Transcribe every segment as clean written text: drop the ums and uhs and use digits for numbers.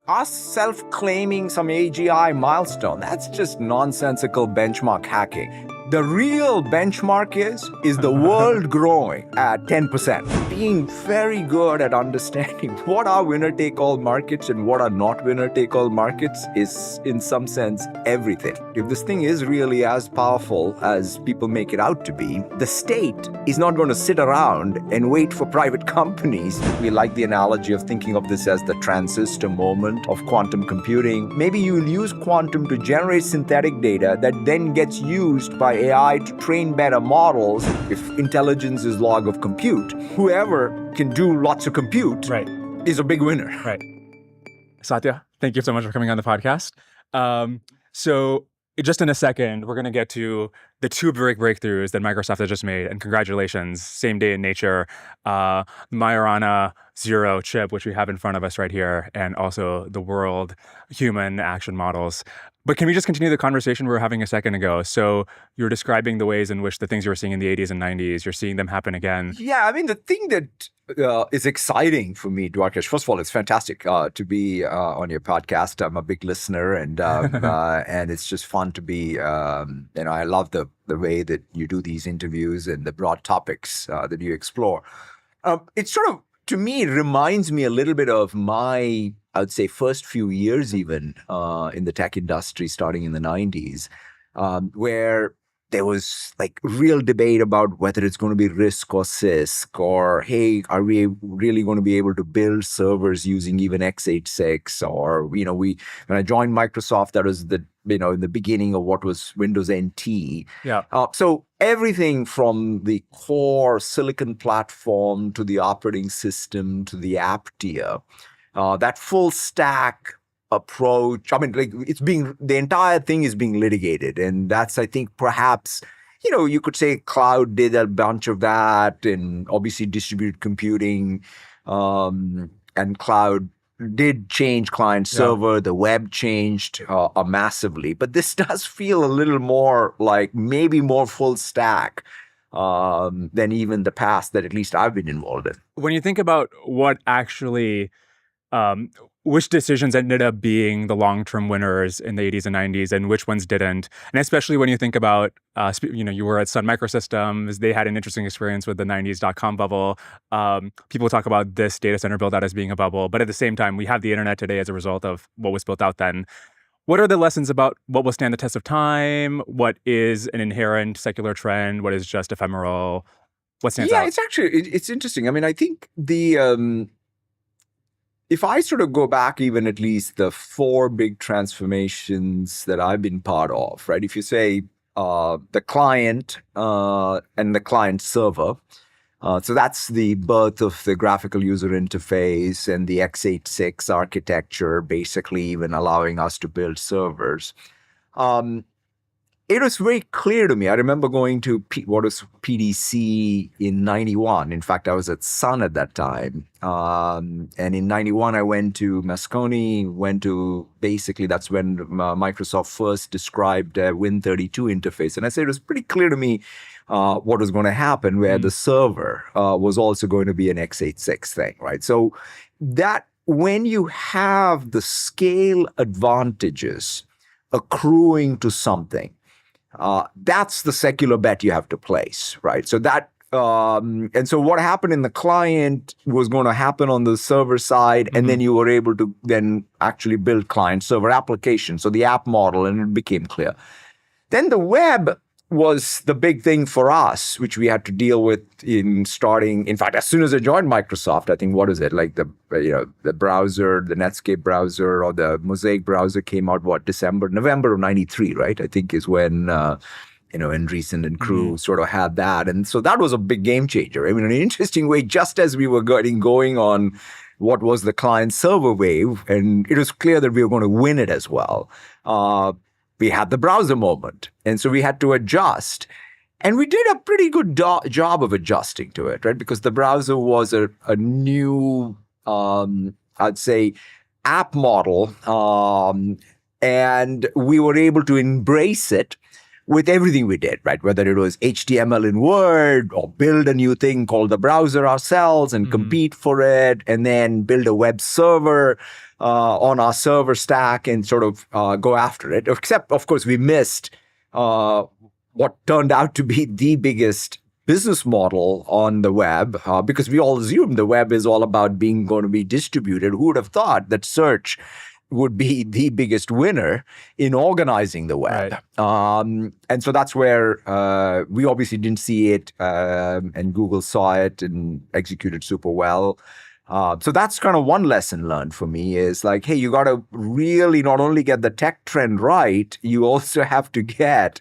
us self-claiming some AGI milestone, that's just nonsensical benchmark hacking. The real benchmark is the world growing at 10%. Being very good at understanding what are winner-take-all markets and what are not winner-take-all markets is, in some sense, everything. If this thing is really as powerful as people make it out to be, the state is not going to sit around and wait for private companies. We like the analogy of thinking of this as the transistor moment of quantum computing. Maybe you'll use quantum to generate synthetic data that then gets used by AI to train better models. If intelligence is log of compute, whoever can do lots of compute is a big winner. Right. Satya, thank you so much for coming on the podcast. So just in a second, we're going to get to the two breakthroughs that Microsoft has just made. And congratulations, same day in Nature, Majorana Zero chip, which we have in front of us right here, and also the world human action models. But can we just continue the conversation we were having a second ago? So you were describing the ways in which the things you were seeing in the 80s and 90s, you're seeing them happen again. Yeah, I mean, the thing that is exciting for me, Dwarkesh, first of all, it's fantastic to be on your podcast. I'm a big listener, and and it's just fun to be, I love the way that you do these interviews and the broad topics that you explore. It's sort of, to me, it reminds me a little bit of my, I would say, first few years even in the tech industry, starting in the 90s, where there was like real debate about whether it's going to be RISC or CISC, or, hey, are we really going to be able to build servers using even x86? Or, when I joined Microsoft, that was in the beginning of what was Windows NT. Yeah. So everything from the core silicon platform to the operating system to the app tier, that full stack approach, I mean, like, the entire thing is being litigated. And that's, I think, perhaps, you could say cloud did a bunch of that, and obviously distributed computing and cloud did change client server. The web changed massively. But this does feel a little more like maybe more full stack than even the past that at least I've been involved in. When you think about what actually which decisions ended up being the long-term winners in the 80s and 90s and which ones didn't. And especially when you think about, you were at Sun Microsystems, they had an interesting experience with the 90s .com bubble. People talk about this data center build out as being a bubble, but at the same time, we have the internet today as a result of what was built out then. What are the lessons about what will stand the test of time? What is an inherent secular trend? What is just ephemeral? What stands out? Yeah, it's interesting. I mean, I think if I sort of go back even at least the four big transformations that I've been part of, right? If you say the client and the client server, so that's the birth of the graphical user interface and the x86 architecture, basically even allowing us to build servers. It was very clear to me. I remember going to what was PDC in 91. In fact, I was at Sun at that time. And in 91, I went to Moscone, basically that's when Microsoft first described a Win32 interface. And I said it was pretty clear to me what was going to happen, where the server was also going to be an x86 thing, right? So that when you have the scale advantages accruing to something, that's the secular bet you have to place, right? So that, and so what happened in the client was going to happen on the server side, and then you were able to then actually build client server applications, so the app model, and it became clear. Then the web was the big thing for us, which we had to deal with in fact, as soon as I joined Microsoft, I think, what is it, like the browser, the Netscape browser or the Mosaic browser came out, November of 93, right? I think is when, Andreessen and crew sort of had that. And so that was a big game changer. I mean, in an interesting way, just as we were going on what was the client server wave, and it was clear that we were going to win it as well. We had the browser moment. And so we had to adjust. And we did a pretty good job of adjusting to it, right? Because the browser was a new, I'd say, app model. And we were able to embrace it with everything we did, right? Whether it was HTML in Word or build a new thing called the browser ourselves and compete for it, and then build a web server. on our server stack and sort of go after it. Except, of course, we missed what turned out to be the biggest business model on the web, because we all assumed the web is all about going to be distributed. Who would have thought that search would be the biggest winner in organizing the web? Right. And so that's where we obviously didn't see it, and Google saw it and executed super well. So that's kind of one lesson learned for me is like, hey, you got to really not only get the tech trend right, you also have to get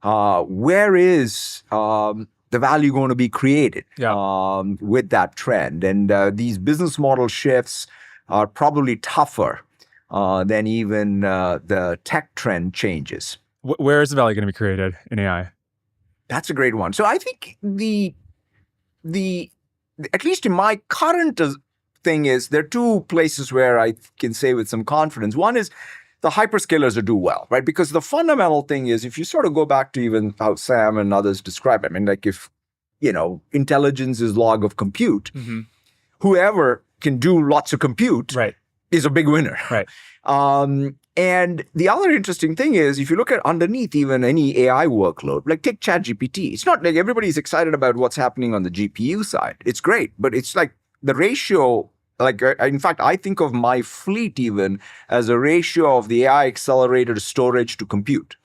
where is the value going to be created with that trend. And these business model shifts are probably tougher than even the tech trend changes. Where is the value going to be created in AI? That's a great one. So I think the at least in my current thing is there are two places where I can say with some confidence. One is the hyperscalers do well, right? Because the fundamental thing is if you sort of go back to even how Sam and others describe it, I mean, like if, intelligence is log of compute, whoever can do lots of compute is a big winner. Right. And the other interesting thing is, if you look at underneath even any AI workload, like take ChatGPT, it's not like everybody's excited about what's happening on the GPU side. It's great, but it's like the ratio, like in fact, I think of my fleet even as a ratio of the AI accelerated storage to compute.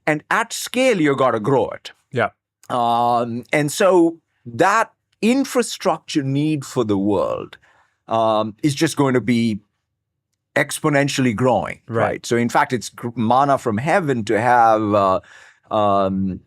And at scale, you got to grow it. Yeah. And so that infrastructure need for the world is just going to be exponentially growing, right? So in fact, it's manna from heaven to have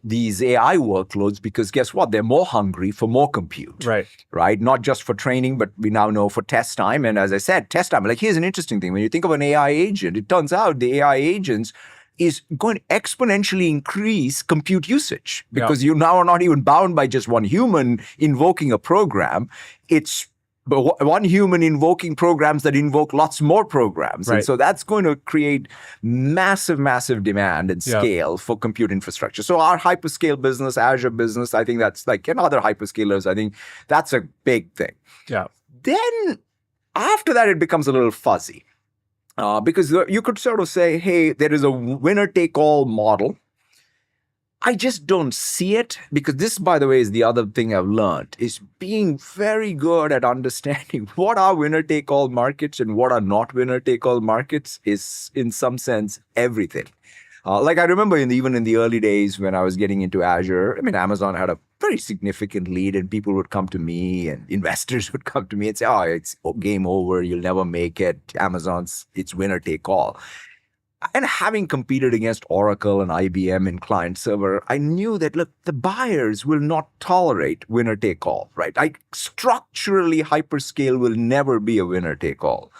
these AI workloads because guess what? They're more hungry for more compute, right? Not just for training, but we now know for test time. And as I said, test time, like here's an interesting thing. When you think of an AI agent, it turns out the AI agents is going to exponentially increase compute usage because you now are not even bound by just one human invoking a program. It's one human invoking programs that invoke lots more programs. And so that's going to create massive, massive demand and scale for compute infrastructure. So our hyperscale business, Azure business, I think that's like, and other hyperscalers, I think that's a big thing. Yeah. Then after that, it becomes a little fuzzy because you could sort of say, hey, there is a winner-take-all model. I just don't see it because this, by the way, is the other thing I've learned is being very good at understanding what are winner-take-all markets and what are not winner-take-all markets is in some sense everything. Like I remember even in the early days when I was getting into Azure, I mean, Amazon had a very significant lead and people would come to me and investors would come to me and say, oh, it's game over. You'll never make it. It's winner-take-all. And having competed against Oracle and IBM in client server, I knew that, look, the buyers will not tolerate winner take all, right? Structurally, hyperscale will never be a winner take all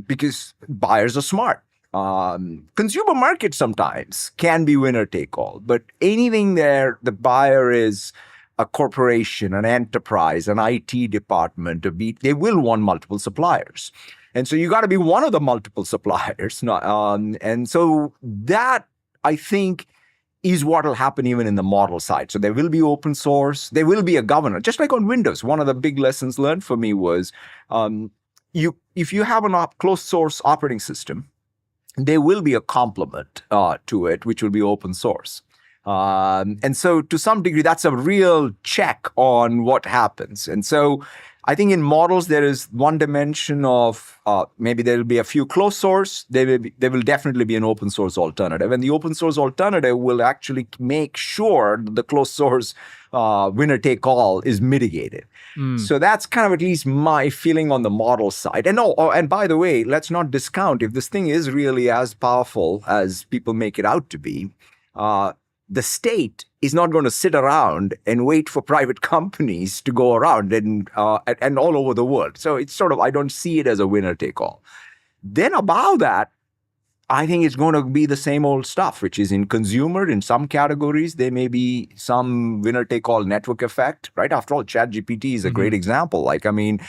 because buyers are smart. Consumer market sometimes can be winner take all, but anything there, the buyer is a corporation, an enterprise, an IT department, they will want multiple suppliers. And so you got to be one of the multiple suppliers. And so that, I think, is what will happen even in the model side. So there will be open source. There will be a governor. Just like on Windows, one of the big lessons learned for me was if you have a closed source operating system, there will be a complement to it, which will be open source. And so to some degree, that's a real check on what happens. And so I think in models, there is one dimension of maybe there will be a few closed source. There will definitely be an open source alternative. And the open source alternative will actually make sure that the closed source winner take all is mitigated. So that's kind of at least my feeling on the model side. And and by the way, let's not discount if this thing is really as powerful as people make it out to be. The state is not going to sit around and wait for private companies to go around and all over the world. So it's sort of, I don't see it as a winner take all. Then above that, I think it's going to be the same old stuff, which is in consumer, in some categories, there may be some winner take all network effect, right? After all, ChatGPT is a great example. Like, I mean,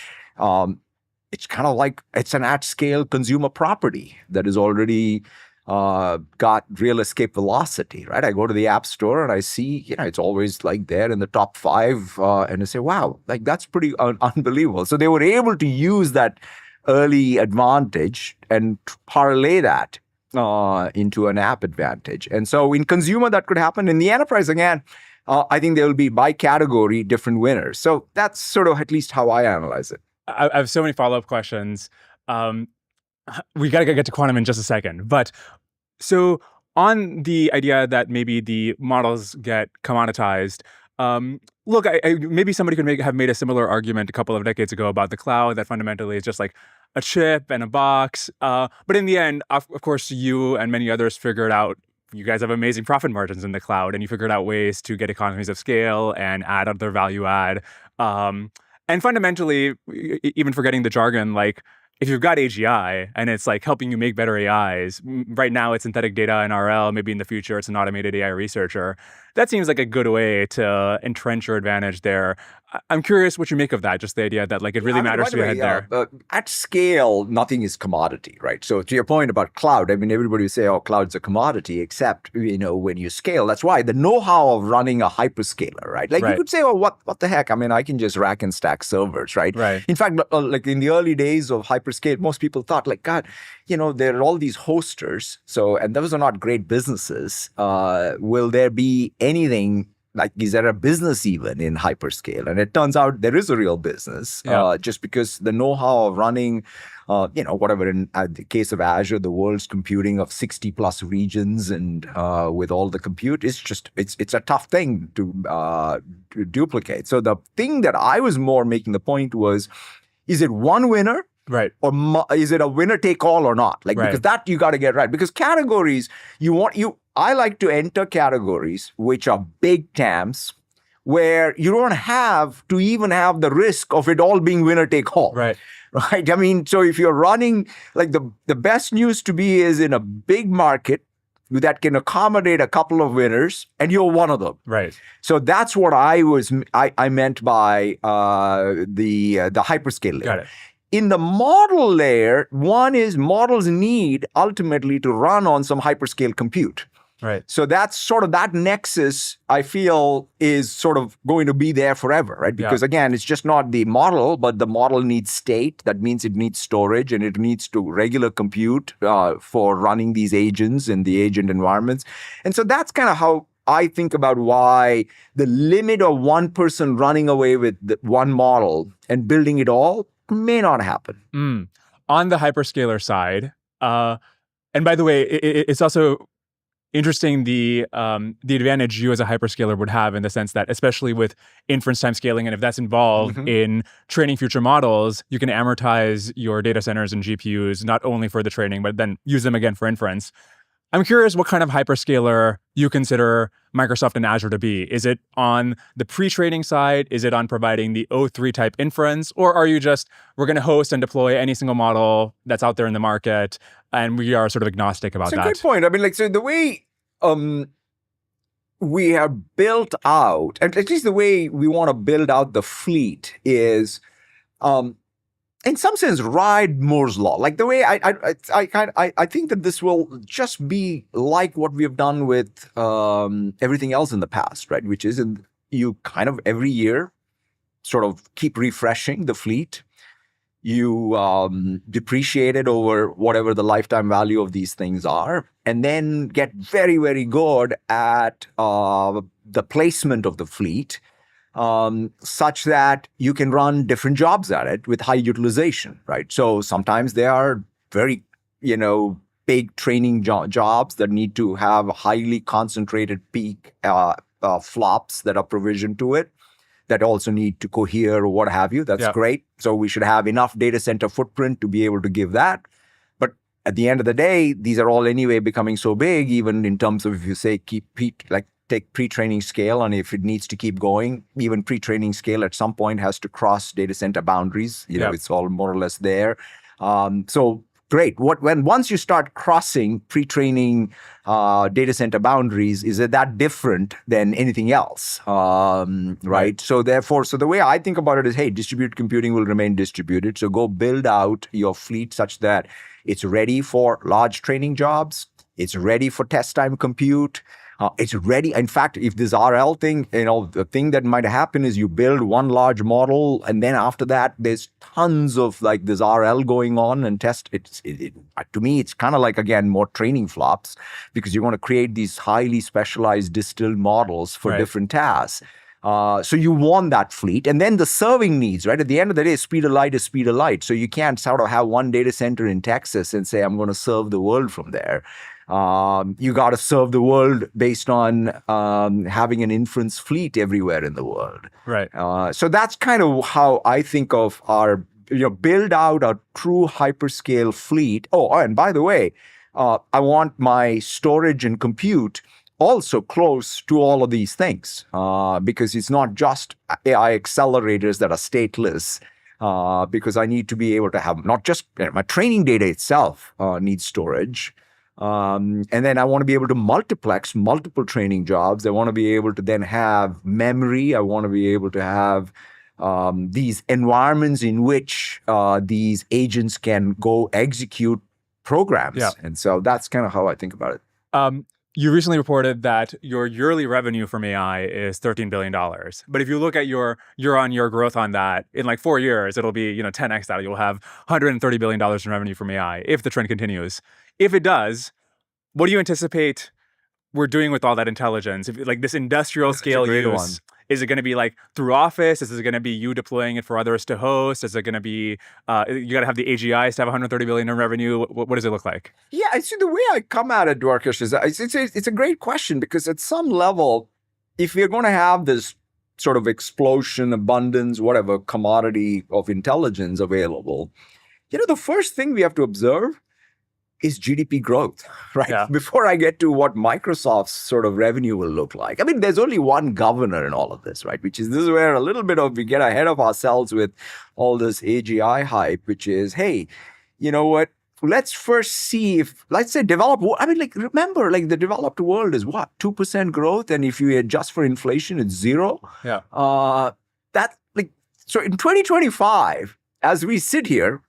it's kind of like it's an at scale consumer property that is already got real escape velocity, right? I go to the app store and I see, it's always like there in the top 5 and I say, wow, like that's pretty unbelievable. So they were able to use that early advantage and parlay that into an app advantage. And so in consumer, that could happen. In the enterprise, again, I think there will be by category different winners. So that's sort of at least how I analyze it. I have so many follow-up questions. We got to get to quantum in just a second. But so on the idea that maybe the models get commoditized, look, maybe somebody could have made a similar argument a couple of decades ago about the cloud, that fundamentally is just like a chip and a box. But in the end, of course, you and many others figured out, you guys have amazing profit margins in the cloud, and you figured out ways to get economies of scale and add other value add. And fundamentally, even forgetting the jargon, like if you've got AGI and it's like helping you make better AIs, right now it's synthetic data and RL, maybe in the future it's an automated AI researcher. That seems like a good way to entrench your advantage there. I'm curious what you make of that, just the idea that like it really matters to be ahead there. At scale, nothing is commodity, right? So to your point about cloud, I mean, everybody would say, oh, cloud's a commodity, except, when you scale. That's why the know-how of running a hyperscaler, right? Like you could say, oh, what the heck? I mean, I can just rack and stack servers, right? Right. In fact, like in the early days of hyperscale, most people thought like, God, there are all these hosters. So, and those are not great businesses. Will there be anything like, is there a business even in hyperscale? And it turns out there is a real business, just because the know-how of running, whatever, in the case of Azure, the world's computing of 60 plus regions and with all the compute, it's a tough thing to duplicate. So the thing that I was more making the point was, is it one winner? Right. Or is it a winner take all or not? Like, because that you got to get right. Because categories, I like to enter categories which are big TAMs where you don't have to even have the risk of it all being winner take all. Right. Right. I mean, so if you're running, like the best news to be is in a big market that can accommodate a couple of winners, and you're one of them. Right. So that's what I meant by the hyperscale layer. Got it. In the model layer, one is models need ultimately to run on some hyperscale compute. Right. So that's sort of that nexus, I feel, is sort of going to be there forever, right? Because again, it's just not the model, but the model needs state. That means it needs storage and it needs to regular compute for running these agents in the agent environments. And so that's kind of how I think about why the limit of one person running away with one model and building it all may not happen. On the hyperscaler side, and by the way, it's also interesting the advantage you as a hyperscaler would have in the sense that, especially with inference time scaling, and if that's involved in training future models, you can amortize your data centers and GPUs not only for the training, but then use them again for inference. I'm curious what kind of hyperscaler you consider Microsoft and Azure to be. Is it on the pre-training side? Is it on providing the O3 type inference? Or are you just, we're going to host and deploy any single model that's out there in the market, and we are sort of agnostic about that? It's a good point. I mean, so the way we have built out, at least the way we want to build out the fleet is, in some sense, ride Moore's law. Like the way I think that this will just be like what we have done with everything else in the past, right? Which is you kind of every year sort of keep refreshing the fleet. You depreciate it over whatever the lifetime value of these things are, and then get very, very good at the placement of the fleet. Such that you can run different jobs at it with high utilization, right? So sometimes they are very, big training jobs that need to have highly concentrated peak flops that are provisioned to it, that also need to cohere or what have you. That's great. So we should have enough data center footprint to be able to give that. But at the end of the day, these are all anyway becoming so big, even in terms of, if you say take pre-training scale, and if it needs to keep going, even pre-training scale at some point has to cross data center boundaries. It's all more or less there. So great. Once you start crossing pre-training data center boundaries, is it that different than anything else? Right. So therefore, the way I think about it is, hey, distributed computing will remain distributed. So go build out your fleet such that it's ready for large training jobs. It's ready for test time compute. It's ready. In fact, if this RL thing, the thing that might happen is you build one large model, and then after that, there's tons of like this RL going on and test. To me, it's kind of like, again, more training flops, because you want to create these highly specialized distilled models for different tasks. So you want that fleet. And then the serving needs, right? At the end of the day, speed of light is speed of light. So you can't sort of have one data center in Texas and say, I'm going to serve the world from there. You got to serve the world based on having an inference fleet everywhere in the world. Right. So that's kind of how I think of our, build out a true hyperscale fleet. Oh, and by the way, I want my storage and compute also close to all of these things, because it's not just AI accelerators that are stateless. Because I need to be able to have not just my training data itself needs storage. And then I want to be able to multiplex multiple training jobs. I want to be able to then have memory. I want to be able to have these environments in which these agents can go execute programs. Yeah. And so that's kind of how I think about it. You recently reported that your yearly revenue from AI is $13 billion. But if you look at your year-on-year growth on that, in like 4 years, it'll be 10x that. You'll have $130 billion in revenue from AI if the trend continues. If it does, what do you anticipate we're doing with all that intelligence? If, like this industrial scale use, is it going to be like through Office? Is it going to be you deploying it for others to host? Is it going to be, you got to have the AGIs to have 130 billion in revenue? What does it look like? Yeah, I see the way I come at it, Dwarkesh, is it's a great question, because at some level, if we're going to have this sort of explosion, abundance, whatever commodity of intelligence available, the first thing we have to observe is GDP growth, right? Yeah. Before I get to what Microsoft's sort of revenue will look like. I mean, there's only one governor in all of this, right? Which is, this is where a little bit of, we get ahead of ourselves with all this AGI hype, which is, hey, you know what? Let's first see if, let's say, remember, like the developed world is what? 2% growth. And if you adjust for inflation, it's 0. Yeah. So in 2025, as we sit here,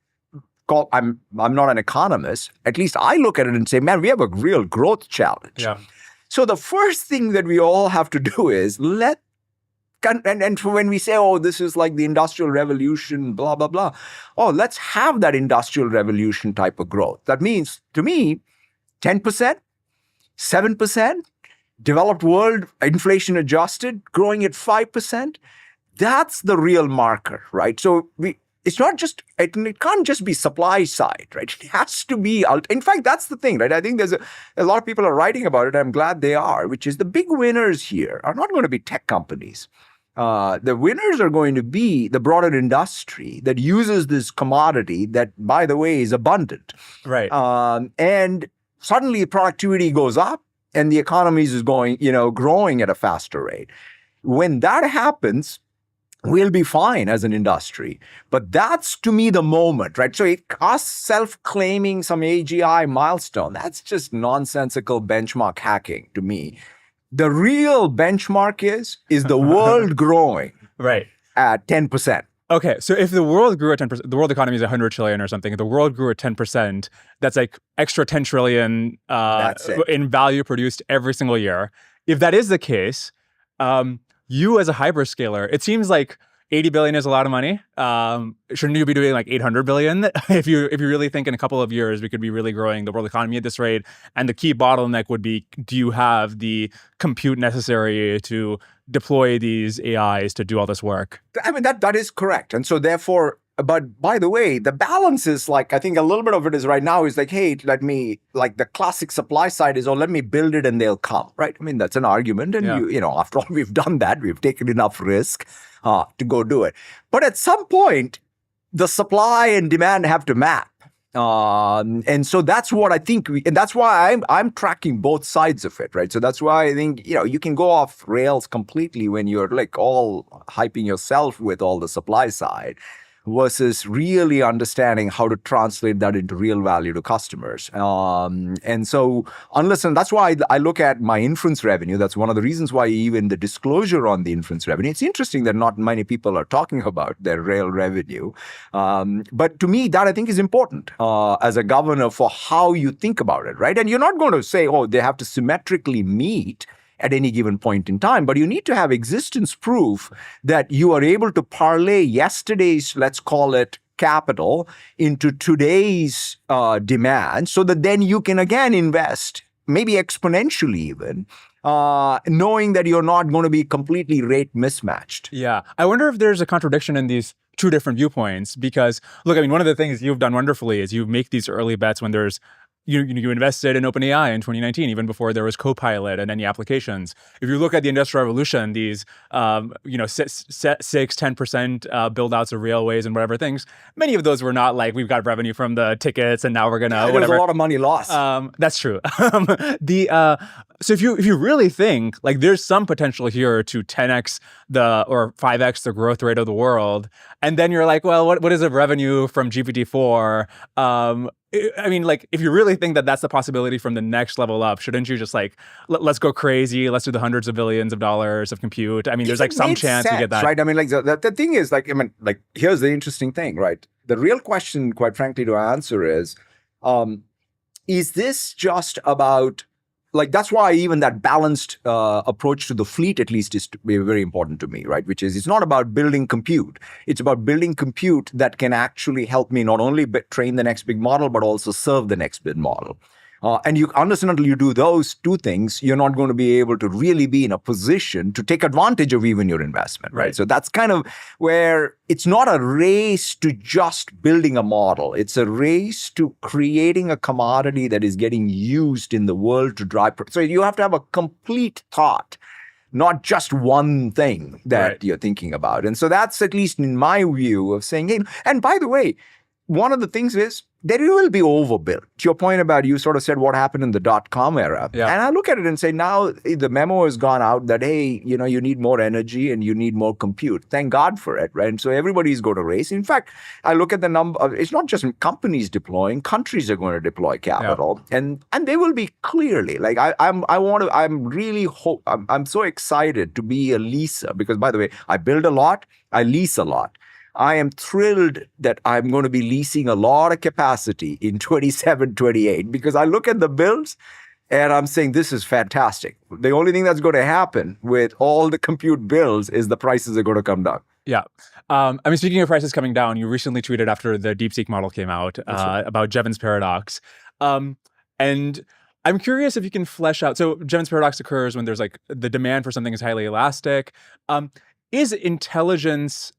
I'm not an economist. At least I look at it and say, man, we have a real growth challenge. Yeah. So the first thing that we all have to do is and when we say, oh, this is like the industrial revolution, blah, blah, blah. Oh, let's have that industrial revolution type of growth. That means, to me, 10%, 7%, developed world, inflation adjusted, growing at 5%. That's the real marker, right? So it's not just, it can't just be supply side, right? It has to be, in fact, that's the thing, right? I think there's a lot of people are writing about it. I'm glad they are, which is the big winners here are not going to be tech companies. The winners are going to be the broader industry that uses this commodity that, by the way, is abundant. Right. And suddenly productivity goes up and the economies is going, growing at a faster rate. When that happens, we'll be fine as an industry. But that's, to me, the moment, right? So us self-claiming some AGI milestone, that's just nonsensical benchmark hacking to me. The real benchmark is the world growing right at 10%. Okay, so if the world grew at 10%, the world economy is 100 trillion or something. If the world grew at 10%, that's like extra 10 trillion in value produced every single year. If that is the case, you as a hyperscaler, it seems like 80 billion is a lot of money. Shouldn't you be doing like 800 billion? If you really think in a couple of years we could be really growing the world economy at this rate, and the key bottleneck would be, do you have the compute necessary to deploy these AIs to do all this work? I mean, that is correct. And so therefore, but by the way, the balance is like, I think a little bit of it is right now is like, hey, let me, like the classic supply side is, oh, let me build it and they'll come, right? I mean, that's an argument. And after all, we've done that. We've taken enough risk to go do it. But at some point, the supply and demand have to map. And so that's what I think, and that's why I'm tracking both sides of it, right? So that's why I think, you can go off rails completely when you're like all hyping yourself with all the supply side, versus really understanding how to translate that into real value to customers. And so that's why I look at my inference revenue. That's one of the reasons why even the disclosure on the inference revenue, it's interesting that not many people are talking about their real revenue. But to me, that I think is important as a governor for how you think about it, right? And you're not going to say, oh, they have to symmetrically meet. at any given point in time, but you need to have existence proof that you are able to parlay yesterday's, let's call it, capital into today's demand, so that then you can again invest, maybe exponentially even, knowing that you're not going to be completely rate mismatched. Yeah. I wonder if there's a contradiction in these two different viewpoints, because look, I mean, one of the things you've done wonderfully is you make these early bets when there's you invested in OpenAI in 2019, even before there was Copilot and any applications. If you look at the Industrial Revolution, these 6-10% build outs of railways and whatever things, many of those were not like, we've got revenue from the tickets and now we're gonna whatever. There's a lot of money lost. That's true. So if you really think like there's some potential here to 10x or 5x the growth rate of the world, and then you're like, well, what is the revenue from GPT-4? I mean, like, if you really think that that's the possibility from the next level up, shouldn't you just like, let's go crazy, let's do the hundreds of billions of dollars of compute? I mean, there's like some chance we get that. Right? I mean, like the thing is, like, I mean, like, here's the interesting thing, right? The real question, quite frankly, to answer is this just about, like, that's why even that balanced approach to the fleet, at least, is very important to me, right? Which is, it's not about building compute. It's about building compute that can actually help me not only train the next big model, but also serve the next big model. And you understand, until you do those two things, you're not going to be able to really be in a position to take advantage of even your investment, right? So that's kind of where it's not a race to just building a model. It's a race to creating a commodity that is getting used in the world to drive. So you have to have a complete thought, not just one thing that you're thinking about. And so that's, at least in my view, of saying, hey, and by the way, one of the things is that it will be overbuilt. To your point about, you sort of said what happened in the .com era. And I look at it and say, now the memo has gone out that, hey, you need more energy and you need more compute. Thank God for it, right? And so everybody's going to race. In fact, I look at the number, it's not just companies deploying, countries are going to deploy capital. And they will be clearly, like, I'm so excited to be a leaser, because, by the way, I build a lot, I lease a lot. I am thrilled that I'm going to be leasing a lot of capacity in 27, 28, because I look at the builds and I'm saying, this is fantastic. The only thing that's going to happen with all the compute builds is the prices are going to come down. Yeah. I mean, speaking of prices coming down, you recently tweeted after the DeepSeek model came out about Jevons paradox. And I'm curious if you can flesh out. So Jevons paradox occurs when there's like the demand for something is highly elastic. Is intelligence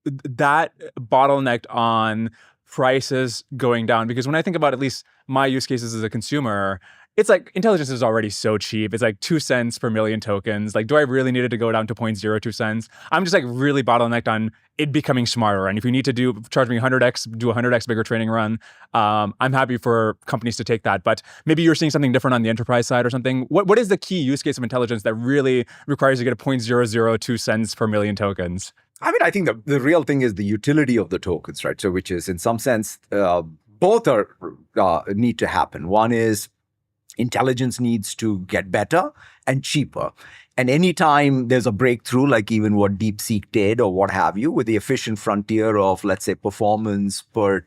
that bottlenecked on prices going down? Because when I think about at least my use cases as a consumer, it's like intelligence is already so cheap. It's like 2 cents per million tokens. Like, do I really need it to go down to 0.02 cents? I'm just like really bottlenecked on it becoming smarter. And if you need to charge me 100x, do a 100x bigger training run, I'm happy for companies to take that. But maybe you're seeing something different on the enterprise side or something. What is the key use case of intelligence that really requires you to get a 0.002 cents per million tokens? I mean, I think the real thing is the utility of the tokens, right? So, which is, in some sense, both need to happen. One is intelligence needs to get better and cheaper. And anytime there's a breakthrough, like even what DeepSeek did or what have you, with the efficient frontier of, let's say, performance per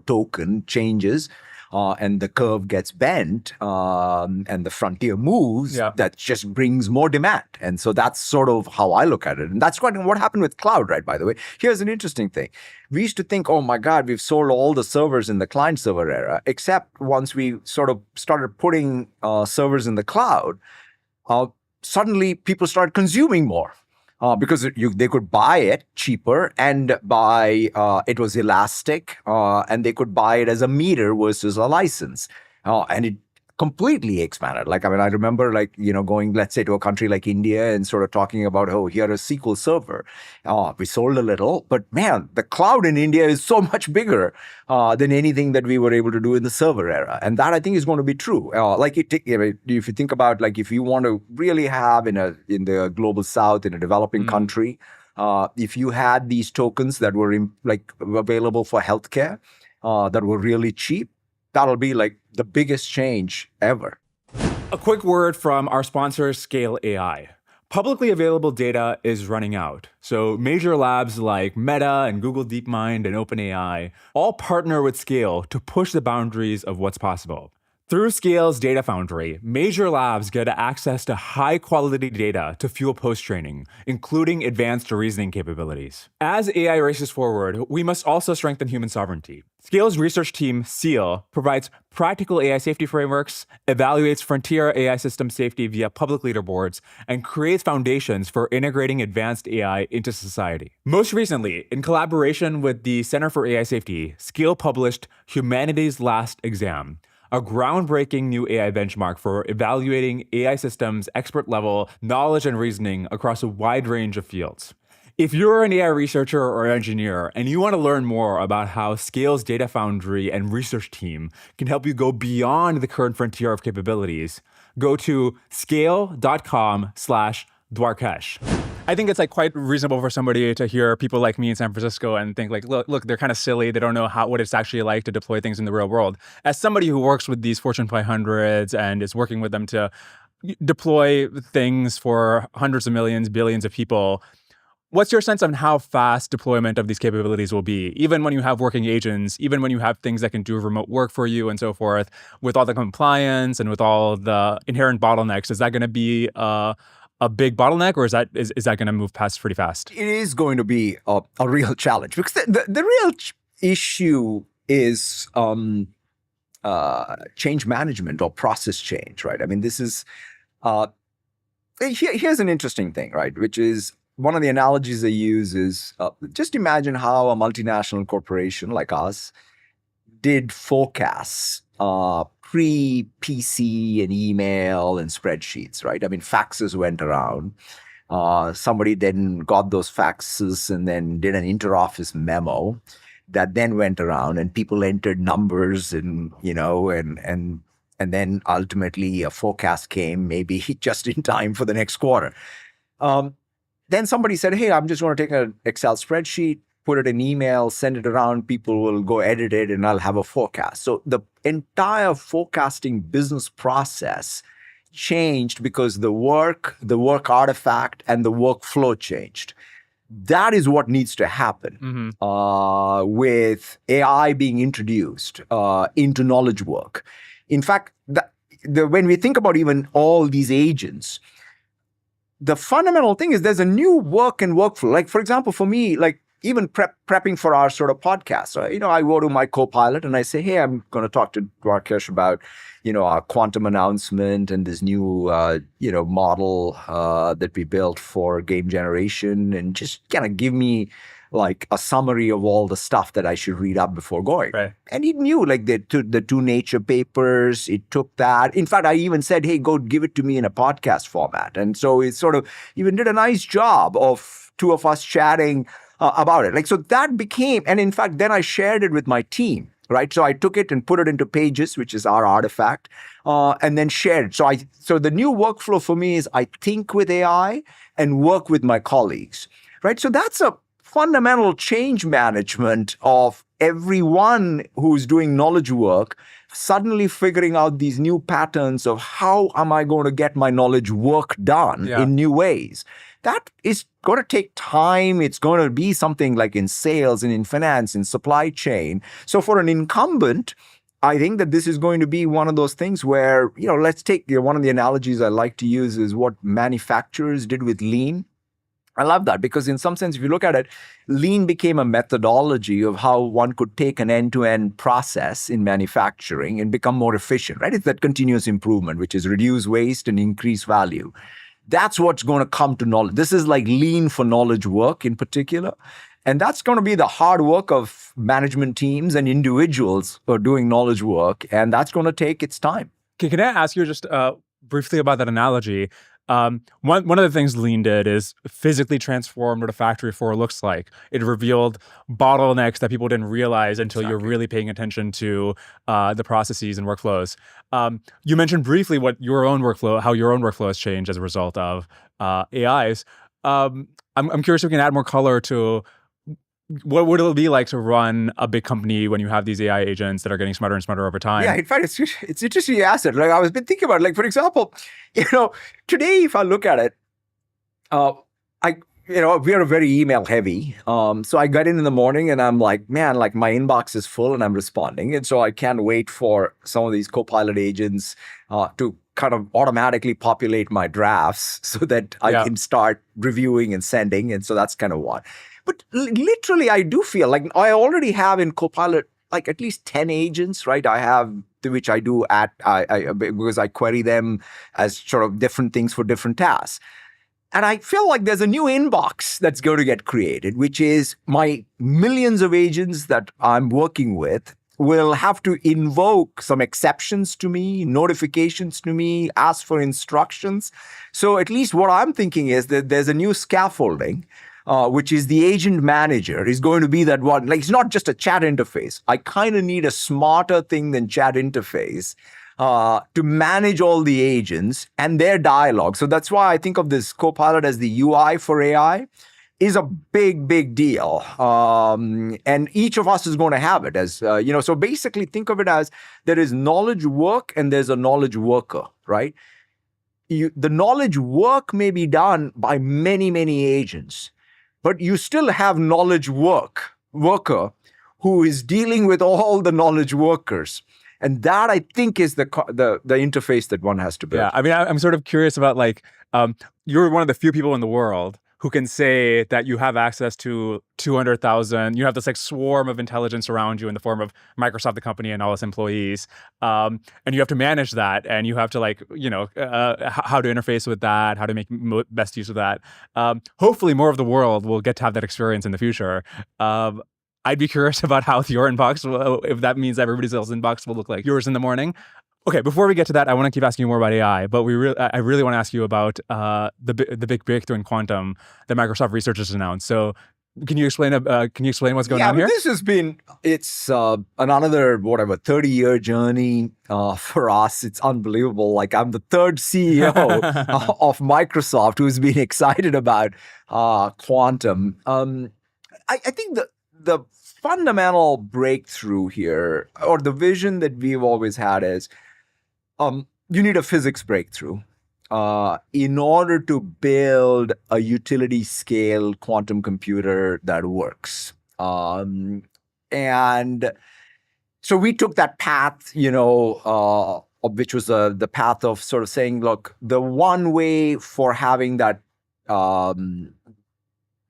token changes, and the curve gets bent, and the frontier moves, that just brings more demand. And so that's sort of how I look at it. And that's what happened with cloud, right, by the way. Here's an interesting thing. We used to think, oh my God, we've sold all the servers in the client server era, except once we sort of started putting servers in the cloud, suddenly people started consuming more. Because they could buy it cheaper, and it was elastic, and they could buy it as a meter versus a license, and it completely expanded. Like, I mean, I remember going, let's say, to a country like India and sort of talking about, oh, here a SQL server. We sold a little, but man, the cloud in India is so much bigger than anything that we were able to do in the server era. And that, I think, is going to be true. If you think about, like, if you want to really have in the global south, in a developing country, if you had these tokens that were available for healthcare, that were really cheap, that'll be like the biggest change ever. A quick word from our sponsor, Scale AI. Publicly available data is running out. So major labs like Meta and Google DeepMind and OpenAI all partner with Scale to push the boundaries of what's possible. Through Scale's Data Foundry, major labs get access to high-quality data to fuel post-training, including advanced reasoning capabilities. As AI races forward, we must also strengthen human sovereignty. Scale's research team, SEAL, provides practical AI safety frameworks, evaluates frontier AI system safety via public leaderboards, and creates foundations for integrating advanced AI into society. Most recently, in collaboration with the Center for AI Safety, Scale published Humanity's Last Exam, a groundbreaking new AI benchmark for evaluating AI systems' expert-level knowledge and reasoning across a wide range of fields. If you're an AI researcher or engineer and you want to learn more about how Scale's Data Foundry and research team can help you go beyond the current frontier of capabilities, go to scale.com/Dwarkesh. I think it's like quite reasonable for somebody to hear people like me in San Francisco and think like, look, they're kind of silly. They don't know what it's actually like to deploy things in the real world. As somebody who works with these Fortune 500s and is working with them to deploy things for hundreds of millions, billions of people, what's your sense on how fast deployment of these capabilities will be? Even when you have working agents, even when you have things that can do remote work for you and so forth, with all the compliance and with all the inherent bottlenecks, is that going to be a big bottleneck, or is that going to move past pretty fast? It is going to be a real challenge, because the real issue is change management or process change, right? I mean, this is here's an interesting thing, right? Which is, one of the analogies I use is just imagine how a multinational corporation like us did forecasts pre-PC and email and spreadsheets, right? I mean, faxes went around. Somebody then got those faxes and then did an inter-office memo that then went around, and people entered numbers and then ultimately a forecast came maybe just in time for the next quarter. Then somebody said, hey, I'm just going to take an Excel spreadsheet, put it in email, send it around, people will go edit it, and I'll have a forecast. So the entire forecasting business process changed because the work artifact, and the workflow changed. That is what needs to happen with AI being introduced into knowledge work. In fact, when we think about even all these agents, the fundamental thing is there's a new work and workflow. Like, for example, for me, like even prepping for our sort of podcast, so, I go to my co-pilot and I say, hey, I'm going to talk to Dwarkesh about, our quantum announcement and this new, model that we built for game generation, and just kind of give me like a summary of all the stuff that I should read up before going. Right. And he knew like the two Nature papers, it took that. In fact, I even said, hey, go give it to me in a podcast format. And so it sort of even did a nice job of two of us chatting about it. Like, so that became, and in fact, then I shared it with my team, right? So I took it and put it into Pages, which is our artifact, and then shared. So the new workflow for me is I think with AI and work with my colleagues, right? So that's a fundamental change management of everyone who's doing knowledge work, suddenly figuring out these new patterns of how am I going to get my knowledge work done in new ways. That is going to take time. It's going to be something like in sales and in finance, in supply chain. So for an incumbent, I think that this is going to be one of those things where, let's take one of the analogies I like to use is what manufacturers did with lean. I love that because in some sense, if you look at it, lean became a methodology of how one could take an end-to-end process in manufacturing and become more efficient, right? It's that continuous improvement, which is reduce waste and increase value. That's what's going to come to knowledge. This is like lean for knowledge work in particular. And that's going to be the hard work of management teams and individuals who are doing knowledge work. And that's going to take its time. Can I ask you just briefly about that analogy? One of the things Lean did is physically transformed what a factory floor looks like. It revealed bottlenecks that people didn't realize until you're really paying attention to the processes and workflows. You mentioned briefly how your own workflow has changed as a result of AIs. I'm curious if we can add more color to what would it be like to run a big company when you have these AI agents that are getting smarter and smarter over time? Yeah, in fact, it's interesting you asked it. Like, I was been thinking about it. Like, for example, today, if I look at it, we are very email heavy. So I got in the morning and I'm like, man, like my inbox is full and I'm responding. And so I can't wait for some of these Copilot agents to kind of automatically populate my drafts so that I can start reviewing and sending. And so that's kind of what. But literally, I do feel like I already have in Copilot like at least 10 agents, right? I have, which I do because I query them as sort of different things for different tasks. And I feel like there's a new inbox that's going to get created, which is my millions of agents that I'm working with will have to invoke some exceptions to me, notifications to me, ask for instructions. So at least what I'm thinking is that there's a new scaffolding, which is the agent manager is going to be that one. Like, it's not just a chat interface. I kind of need a smarter thing than chat interface to manage all the agents and their dialogue. So that's why I think of this Copilot as the UI for AI is a big, big deal. And each of us is going to have it as, so basically think of it as there is knowledge work and there's a knowledge worker, right? The knowledge work may be done by many, many agents, but you still have knowledge worker who is dealing with all the knowledge workers. And that, I think, is the interface that one has to build. Yeah, I mean, I'm sort of curious about, like, you're one of the few people in the world who can say that you have access to 200,000, you have this like swarm of intelligence around you in the form of Microsoft, the company, and all its employees. And you have to manage that, and you have to how to interface with that, how to make best use of that. Hopefully more of the world will get to have that experience in the future. I'd be curious about how your inbox, if that means everybody else's inbox will look like yours in the morning. Okay, before we get to that, I want to keep asking you more about AI, but I really want to ask you about the big breakthrough in quantum that Microsoft researchers announced. So, can you explain what's going on here? This has been another 30-year journey for us. It's unbelievable. Like, I'm the third CEO of Microsoft who's been excited about quantum. I think the fundamental breakthrough here, or the vision that we've always had, is you need a physics breakthrough in order to build a utility scale quantum computer that works. And so we took that path, which was the path of sort of saying, look, the one way for having that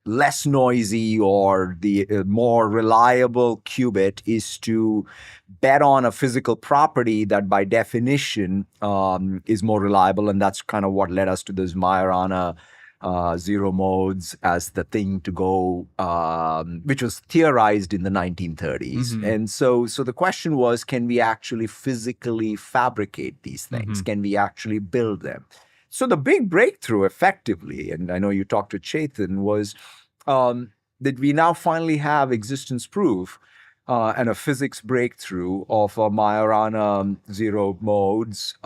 less noisy or the more reliable qubit is to bet on a physical property that by definition is more reliable. And that's kind of what led us to this Majorana zero modes as the thing to go, which was theorized in the 1930s. Mm-hmm. And so the question was, can we actually physically fabricate these things? Mm-hmm. Can we actually build them? So the big breakthrough, effectively, and I know you talked to Chetan, was that we now finally have existence proof and a physics breakthrough of Majorana zero modes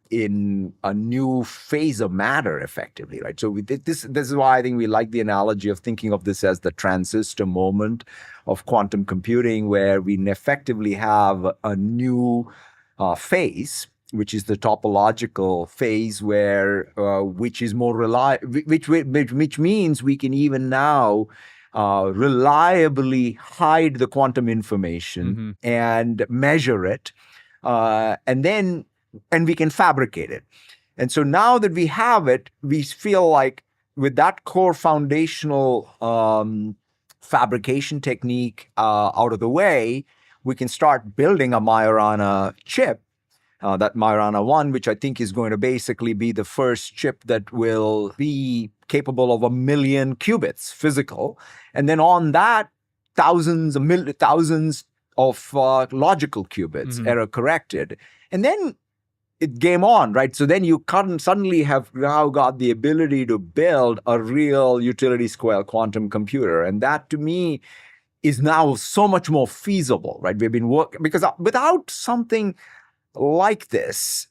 in a new phase of matter, effectively, right? So this is why I think we like the analogy of thinking of this as the transistor moment of quantum computing, where we effectively have a new phase, which is the topological phase, where which is more reliable, which means we can even now reliably hide the quantum information and measure it, and we can fabricate it. And so now that we have it, we feel like with that core foundational fabrication technique out of the way, we can start building a Majorana chip. That Majorana 1, which I think is going to basically be the first chip that will be capable of 1 million qubits physical. And then on that, thousands of logical qubits, error corrected. And then it game on, right? So then you suddenly have now got the ability to build a real utility scale quantum computer. And that, to me, is now so much more feasible, right? We've been working, because without something like this,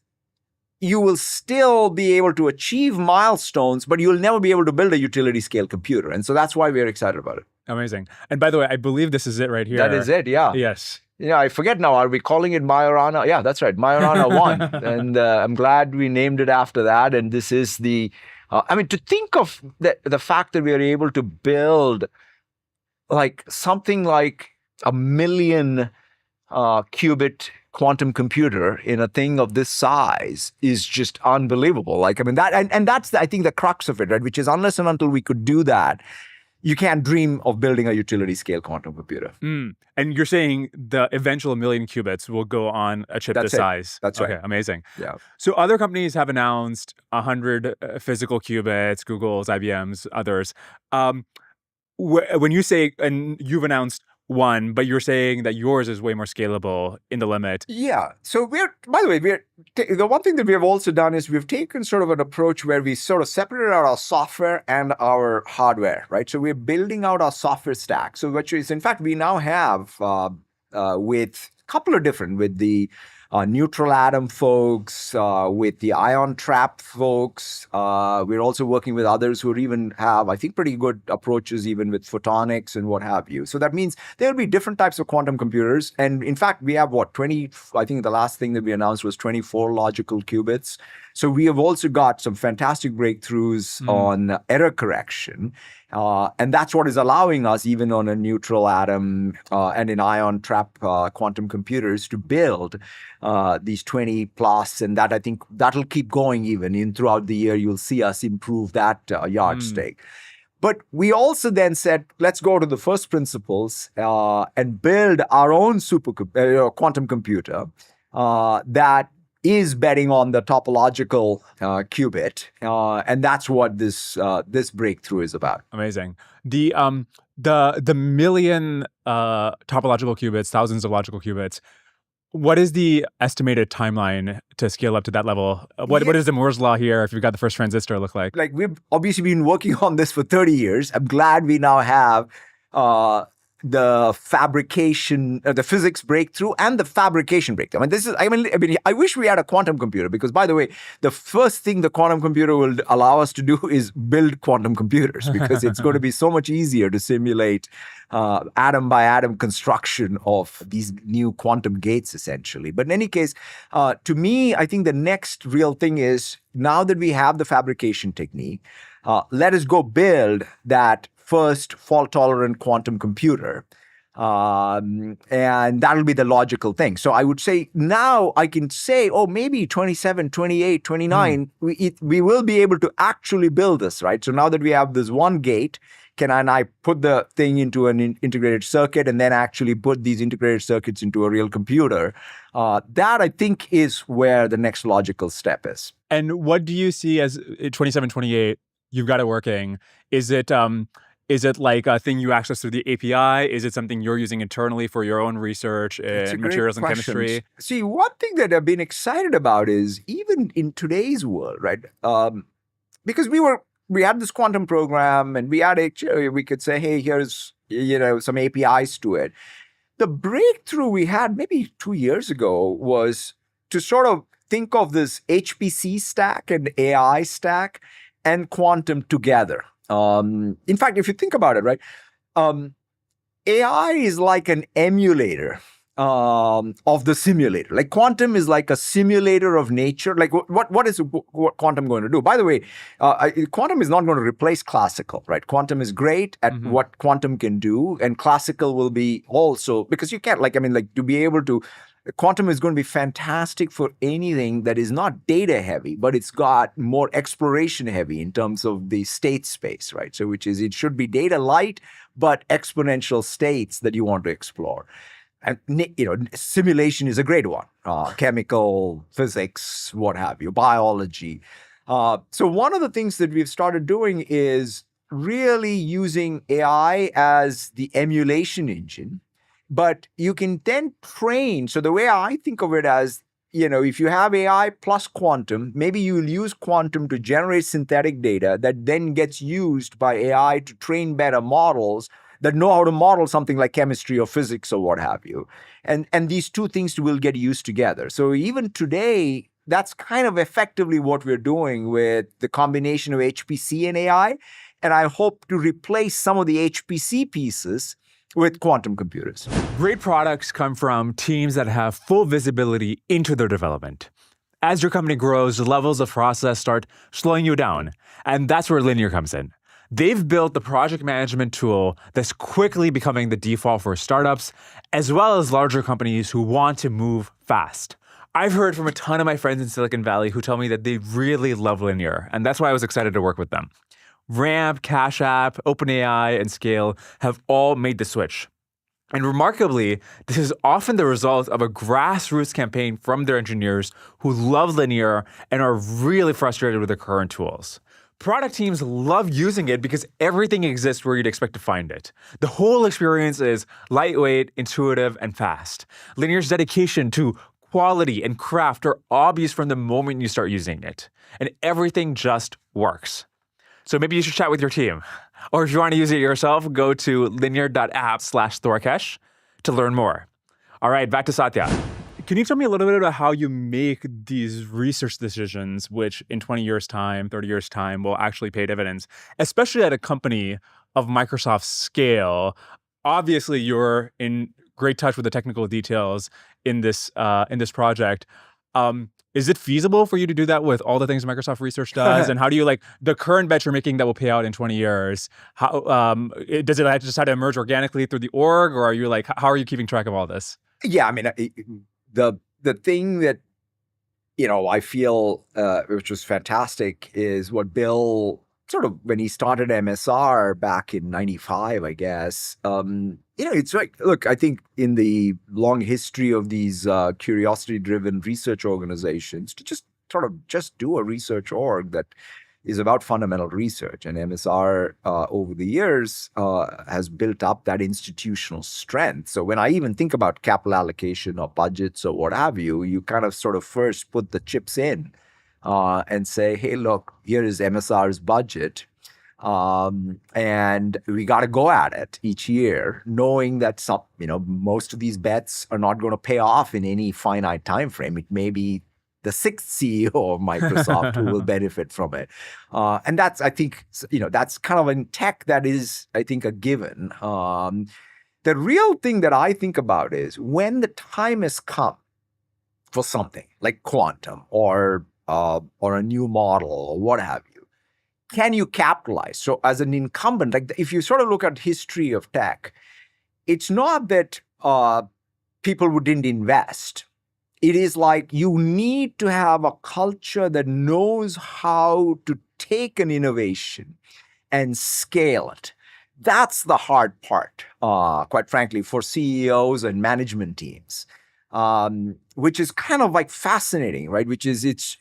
you will still be able to achieve milestones, but you'll never be able to build a utility scale computer. And so that's why we're excited about it. Amazing. And by the way, I believe this is it right here. That is it, yeah. Yes. Yeah, I forget now. Are we calling it Majorana? Yeah, that's right, Majorana 1. And I'm glad we named it after that. And this is the, to think of the fact that we are able to build like something like a million qubit quantum computer in a thing of this size is just unbelievable. Like, that, and that's, I think, the crux of it, right? Which is unless and until we could do that, you can't dream of building a utility scale quantum computer. And you're saying the eventual million qubits will go on a chip this size? That's right. Okay, amazing. Yeah. So other companies have announced 100 physical qubits, Google's, IBM's, others. When you say, and you've announced one, but you're saying that yours is way more scalable in the limit. Yeah. So by the way, the one thing that we have also done is we've taken sort of an approach where we sort of separated out our software and our hardware, right? So we're building out our software stack. So which is, in fact, we now have with a couple of different, with the neutral atom folks, with the ion trap folks. We're also working with others who even have, I think, pretty good approaches even with photonics and what have you. So that means there'll be different types of quantum computers. And in fact, we have 20, I think the last thing that we announced was 24 logical qubits. So we have also got some fantastic breakthroughs on error correction. And that's what is allowing us, even on a neutral atom and in ion trap quantum computers, to build these 20 plus. And that, I think, that'll keep going even in throughout the year. You'll see us improve that yardstick. But we also then said, let's go to the first principles and build our own quantum computer that is betting on the topological qubit, and that's what this breakthrough is about. Amazing. The million topological qubits, thousands of logical qubits. What is the estimated timeline to scale up to that level? What is the Moore's law here? If you've got the first transistor, look like? Like, we've obviously been working on this for 30 years. I'm glad we now have the fabrication, the physics breakthrough and the fabrication breakthrough. I wish we had a quantum computer, because, by the way, the first thing the quantum computer will allow us to do is build quantum computers, because it's going to be so much easier to simulate atom by atom construction of these new quantum gates, essentially. But in any case, to me, I think the next real thing is, now that we have the fabrication technique, let us go build that first fault-tolerant quantum computer. And that'll be the logical thing. So I would say now I can say, maybe 27, 28, 29, we will be able to actually build this, right? So now that we have this one gate, can I put the thing into an integrated circuit and then actually put these integrated circuits into a real computer? That, I think, is where the next logical step is. And what do you see as 27, 28, you've got it working? Is it like a thing you access through the API? Is it something you're using internally for your own research in materials and chemistry? See, one thing that I've been excited about is, even in today's world, right? Because we had this quantum program, and we could say, hey, here's some APIs to it. The breakthrough we had maybe 2 years ago was to sort of think of this HPC stack and AI stack and quantum together. In fact, if you think about it, right, AI is like an emulator of the simulator. Like, quantum is like a simulator of nature. Like, what is quantum going to do? By the way, quantum is not going to replace classical, right? Quantum is great at what quantum can do, and classical will be also, because you can't, to be able to. Quantum is going to be fantastic for anything that is not data heavy, but it's got more exploration heavy in terms of the state space, right? So it should be data light, but exponential states that you want to explore. And, simulation is a great one. Chemical, physics, what have you, biology. So one of the things that we've started doing is really using AI as the emulation engine. But you can then train. So the way I think of it as, if you have AI plus quantum, maybe you'll use quantum to generate synthetic data that then gets used by AI to train better models that know how to model something like chemistry or physics or what have you. And these two things will get used together. So even today, that's kind of effectively what we're doing with the combination of HPC and AI. And I hope to replace some of the HPC pieces with quantum computers. Great products come from teams that have full visibility into their development. As your company grows, the levels of process start slowing you down. And that's where Linear comes in. They've built the project management tool that's quickly becoming the default for startups, as well as larger companies who want to move fast. I've heard from a ton of my friends in Silicon Valley who tell me that they really love Linear, and that's why I was excited to work with them. Ramp, Cash App, OpenAI, and Scale have all made the switch. And remarkably, this is often the result of a grassroots campaign from their engineers who love Linear and are really frustrated with their current tools. Product teams love using it because everything exists where you'd expect to find it. The whole experience is lightweight, intuitive, and fast. Linear's dedication to quality and craft are obvious from the moment you start using it. And everything just works. So maybe you should chat with your team. Or if you want to use it yourself, go to linear.app/Thorkesh to learn more. All right, back to Satya. Can you tell me a little bit about how you make these research decisions, which in 20 years' time, 30 years' time, will actually pay dividends, especially at a company of Microsoft's scale? Obviously, you're in great touch with the technical details in this project. Is it feasible for you to do that with all the things Microsoft Research does? And how do you the current bet you're making that will pay out in 20 years? How does it just have to emerge organically through the org, or are you how are you keeping track of all this? Yeah, I mean, the thing that I feel which was fantastic is what Bill sort of, when he started MSR back in 95, I guess, it's like, look, I think in the long history of these curiosity-driven research organizations, to just do a research org that is about fundamental research. And MSR over the years has built up that institutional strength. So when I even think about capital allocation or budgets or what have you, you kind of sort of first put the chips in and say, hey, look, here is MSR's budget. And we got to go at it each year, knowing that most of these bets are not going to pay off in any finite time frame. It may be the sixth CEO of Microsoft who will benefit from it. And that's, I think, that's kind of in tech that is, I think, a given. The real thing that I think about is when the time has come for something like quantum or a new model or what have you, can you capitalize? So as an incumbent, if you sort of look at history of tech, it's not that people who didn't invest. It is like you need to have a culture that knows how to take an innovation and scale it. That's the hard part, quite frankly, for CEOs and management teams, which is kind of fascinating, right? Which is it's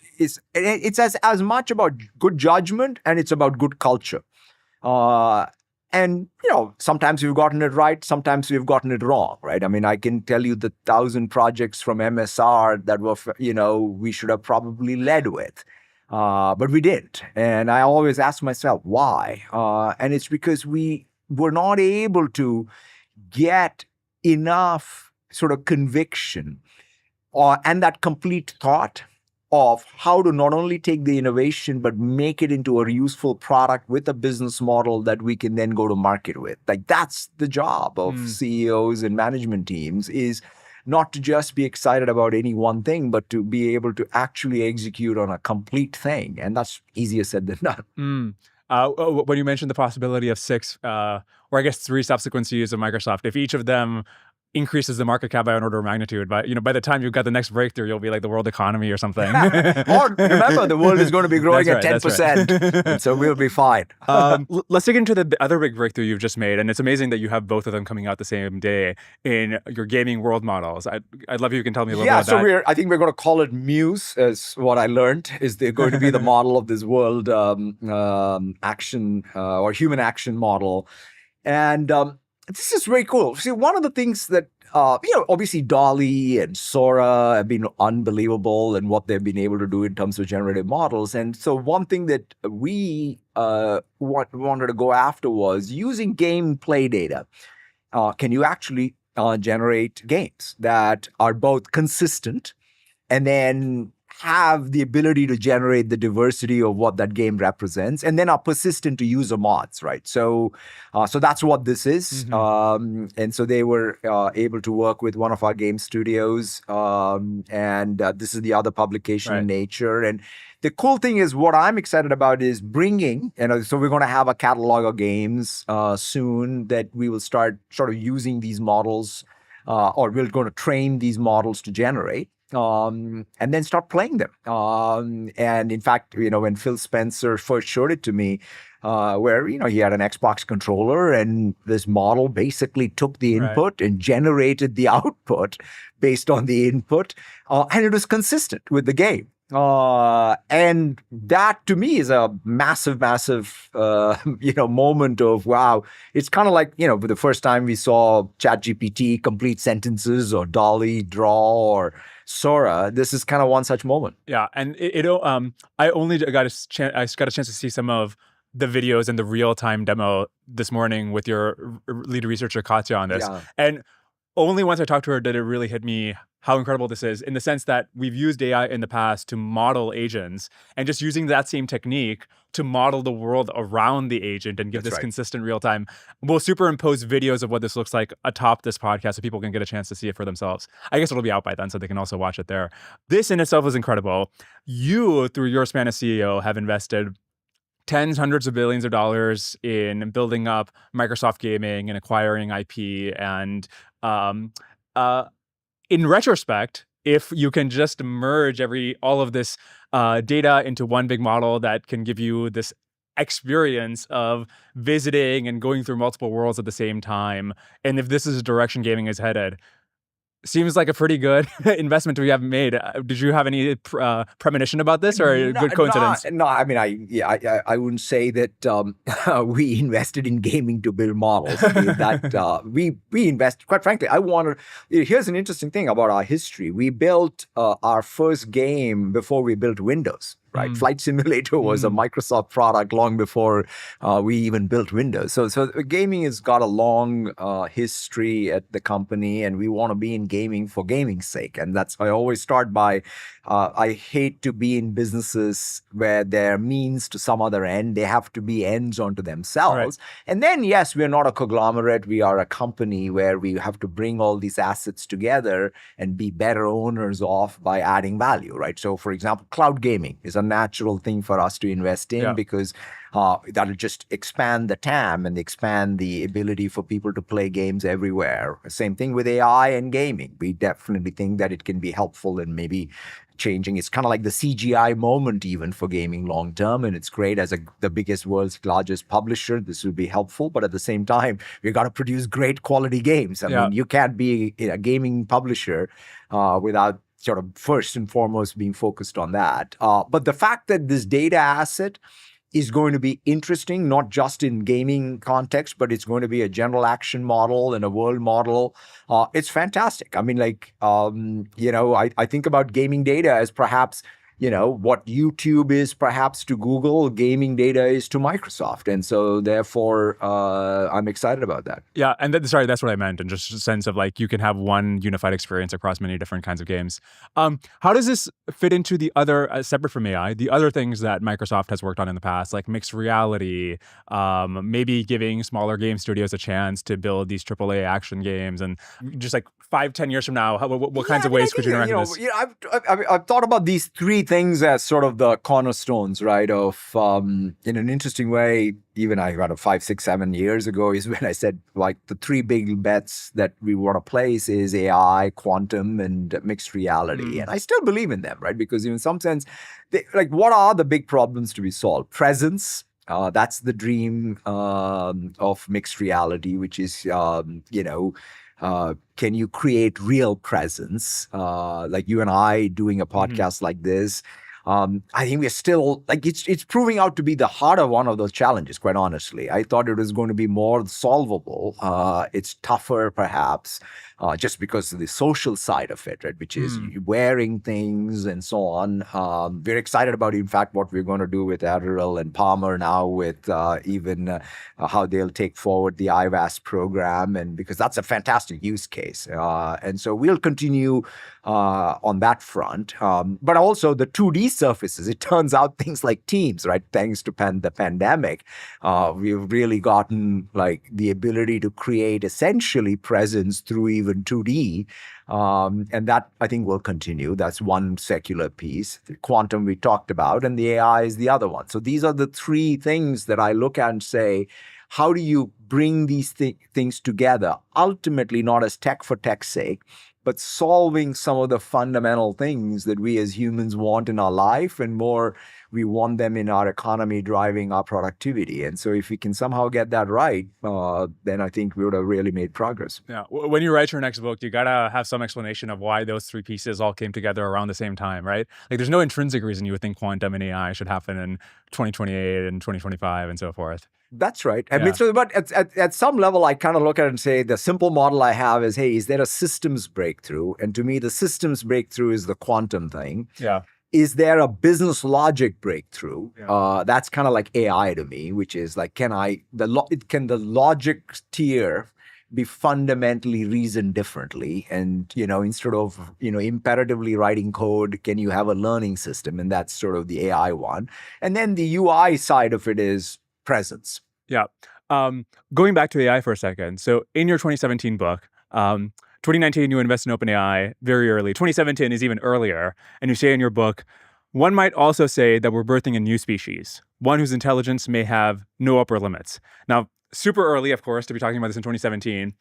as much about good judgment and it's about good culture. And, sometimes we've gotten it right, sometimes we've gotten it wrong, right? I mean, I can tell you the 1,000 projects from MSR that were, we should have probably led with, but we didn't. And I always ask myself, why? And it's because we were not able to get enough sort of conviction and that complete thought of how to not only take the innovation, but make it into a useful product with a business model that we can then go to market with. That's the job of CEOs and management teams, is not to just be excited about any one thing, but to be able to actually execute on a complete thing. And that's easier said than done. When you mentioned the possibility of 6, or I guess 3 subsequent CEOs of Microsoft, if each of them increases the market cap by an order of magnitude, but by the time you've got the next breakthrough, you'll be like the world economy or something. Or remember, the world is going to be growing at 10%, right. So we'll be fine. Let's dig into the other big breakthrough you've just made, and it's amazing that you have both of them coming out the same day in your gaming world models. I'd love if you can tell me a little bit about that. I think we're going to call it Muse, as what I learned is they're going to be the model of this world action or human action model, and this is very cool. See, one of the things that, obviously Dolly and Sora have been unbelievable in what they've been able to do in terms of generative models. And so one thing that we wanted to go after was using gameplay data. Can you actually generate games that are both consistent and then have the ability to generate the diversity of what that game represents, and then are persistent to user mods, right? So that's what this is. And so they were able to work with one of our game studios, and this is the other publication in Nature. And the cool thing is, what I'm excited about is bringing, so we're going to have a catalog of games soon that we will start sort of using these models, or we're going to train these models to generate. And then start playing them. And in fact, when Phil Spencer first showed it to me, where, he had an Xbox controller and this model basically took the input and generated the output based on the input. And it was consistent with the game. And that to me is a massive, moment of wow. It's kind of like, the first time we saw ChatGPT complete sentences, or Dolly draw, or Sora. This is kind of one such moment. Yeah, and I only got a chance to see some of the videos and the real-time demo this morning with your lead researcher Katya on this, and only once I talked to her did it really hit me how incredible this is, in the sense that we've used AI in the past to model agents, and just using that same technique to model the world around the agent and give this consistent real time. We'll superimpose videos of what this looks like atop this podcast so people can get a chance to see it for themselves. I guess it'll be out by then, so they can also watch it there. This in itself is incredible. You, through your span as CEO, have invested tens, hundreds of billions of dollars in building up Microsoft Gaming and acquiring IP. And in retrospect, if you can just merge all of this data into one big model that can give you this experience of visiting and going through multiple worlds at the same time, and if this is the direction gaming is headed, seems like a pretty good investment we haven't made. Did you have any premonition about this, or a good coincidence? No, I mean, I wouldn't say that we invested in gaming to build models. I mean, that we invest. Quite frankly, here's an interesting thing about our history. We built our first game before we built Windows. Right, Flight Simulator was a Microsoft product long before we even built Windows. So gaming has got a long history at the company, and we want to be in gaming for gaming's sake. And that's I always start by. I hate to be in businesses where they're means to some other end. They have to be ends unto themselves. Right. And then, yes, we're not a conglomerate. We are a company where we have to bring all these assets together and be better owners of by adding value. Right. So, for example, cloud gaming is a natural thing for us to invest in because that'll just expand the TAM and expand the ability for people to play games everywhere. Same thing with AI and gaming. We definitely think that it can be helpful in maybe changing. It's kind of like the CGI moment even for gaming long term, and it's great as the biggest world's largest publisher. This will be helpful, but at the same time, we got to produce great quality games. I mean, you can't be a gaming publisher without sort of first and foremost being focused on that. But the fact that this data asset is going to be interesting, not just in gaming context, but it's going to be a general action model and a world model. It's fantastic. I mean, I think about gaming data as perhaps, what YouTube is perhaps to Google, gaming data is to Microsoft. And so therefore, I'm excited about that. Yeah. And that's what I meant. And just a sense of you can have one unified experience across many different kinds of games. How does this fit into the other, separate from AI, the other things that Microsoft has worked on in the past, like mixed reality, maybe giving smaller game studios a chance to build these AAA action games, and just 5-10 years from now, what kinds of ways could you interact with this? I've thought about these three things as sort of the cornerstones, right? Of in an interesting way, even about 5, 6, 7 years ago is when I said the three big bets that we want to place is AI, quantum, and mixed reality. And I still believe in them, right? Because in some sense, what are the big problems to be solved? Presence. That's the dream of mixed reality, which is, can you create real presence? Like you and I doing a podcast like this. I think we're still it's proving out to be the harder one of those challenges, quite honestly. I thought it was going to be more solvable. It's tougher, perhaps, just because of the social side of it, right? Which is wearing things and so on. We're excited about, in fact, what we're going to do with Adderall and Palmer now with even how they'll take forward the IVAS program, and because that's a fantastic use case. And so we'll continue on that front. But also the 2D surfaces. It turns out things like Teams, right? Thanks to the pandemic, we've really gotten like the ability to create essentially presence through even 2D. And that I think will continue. That's one secular piece. The quantum we talked about, and the AI is the other one. So these are the three things that I look at and say, how do you bring these things together? Ultimately, not as tech for tech's sake, but solving some of the fundamental things that we as humans want in our life, and more, we want them in our economy, driving our productivity. And so if we can somehow get that right, then I think we would have really made progress. Yeah. When you write your next book, you got to have some explanation of why those three pieces all came together around the same time, right? Like there's no intrinsic reason you would think quantum and AI should happen in 2028 and 2025 and so forth. That's right. I mean, so, but at some level, I kind of look at it and say the simple model I have is, hey, is there a systems breakthrough? And to me, the systems breakthrough is the quantum thing. Yeah. Is there a business logic breakthrough? Yeah. That's kind of like AI to me, which is like, can the logic tier be fundamentally reasoned differently? And, instead of, imperatively writing code, can you have a learning system? And that's sort of the AI one. And then the UI side of it is presence. Yeah. Going back to AI for a second. So in your 2017 book, 2019, you invest in OpenAI very early. 2017 is even earlier. And you say in your book, one might also say that we're birthing a new species, one whose intelligence may have no upper limits. Now, super early, of course, to be talking about this in 2017.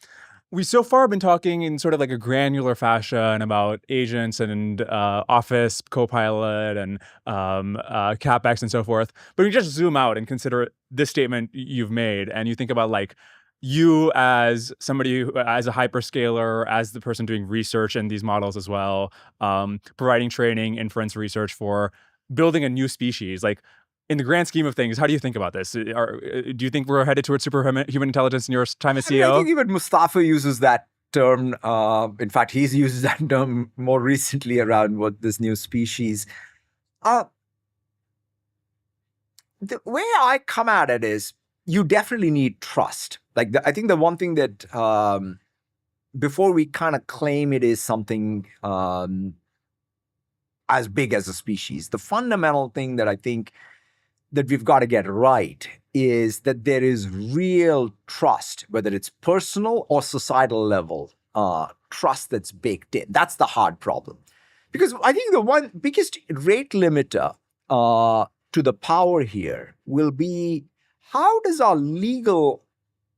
We so far have been talking in sort of like a granular fashion about agents and Office, Copilot, and CapEx and so forth. But we just zoom out and consider this statement you've made, and you think about like you as somebody who, as a hyperscaler, as the person doing research in these models as well, providing training, inference research for building a new species. Like, in the grand scheme of things, how do you think about this? Do you think we're headed towards superhuman intelligence in your time as CEO? I think even Mustafa uses that term. In fact, he's used that term more recently around what this new species. The way I come at it is you definitely need trust. Like I think the one thing that before we kind of claim it is something as big as a species, the fundamental thing that I think that we've got to get right is that there is real trust, whether it's personal or societal level, trust that's baked in. That's the hard problem. Because I think the one biggest rate limiter to the power here will be, how does our legal,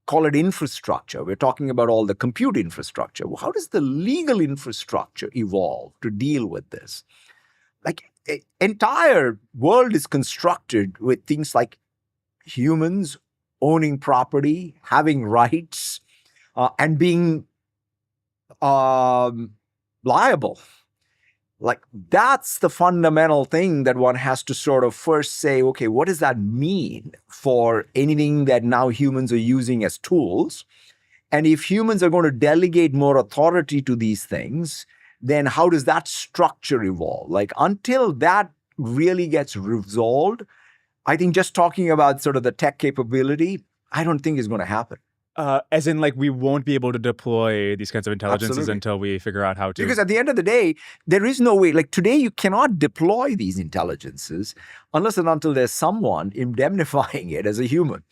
call it infrastructure, we're talking about all the compute infrastructure, how does the legal infrastructure evolve to deal with this? Like, entire world is constructed with things like humans owning property, having rights, and being liable. Like, that's the fundamental thing that one has to sort of first say, okay, what does that mean for anything that now humans are using as tools? And if humans are going to delegate more authority to these things, then how does that structure evolve? Like, until that really gets resolved, I think just talking about sort of the tech capability, I don't think is going to happen. As in, like, we won't be able to deploy these kinds of intelligences Absolutely. Until we figure out how to. Because at the end of the day, there is no way. Like today, you cannot deploy these intelligences unless and until there's someone indemnifying it as a human.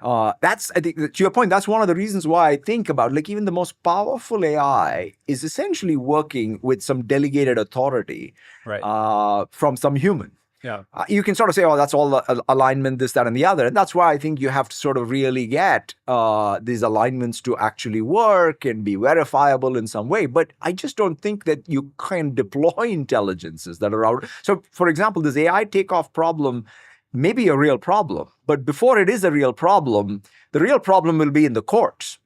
That's, I think, to your point, that's one of the reasons why I think about, like, even the most powerful AI is essentially working with some delegated authority right. From some human. Yeah. You can sort of say, oh, that's all the alignment, this, that, and the other. And that's why I think you have to sort of really get these alignments to actually work and be verifiable in some way. But I just don't think that you can deploy intelligences that are out. So, for example, this AI takeoff problem may be a real problem. But before it is a real problem, the real problem will be in the courts.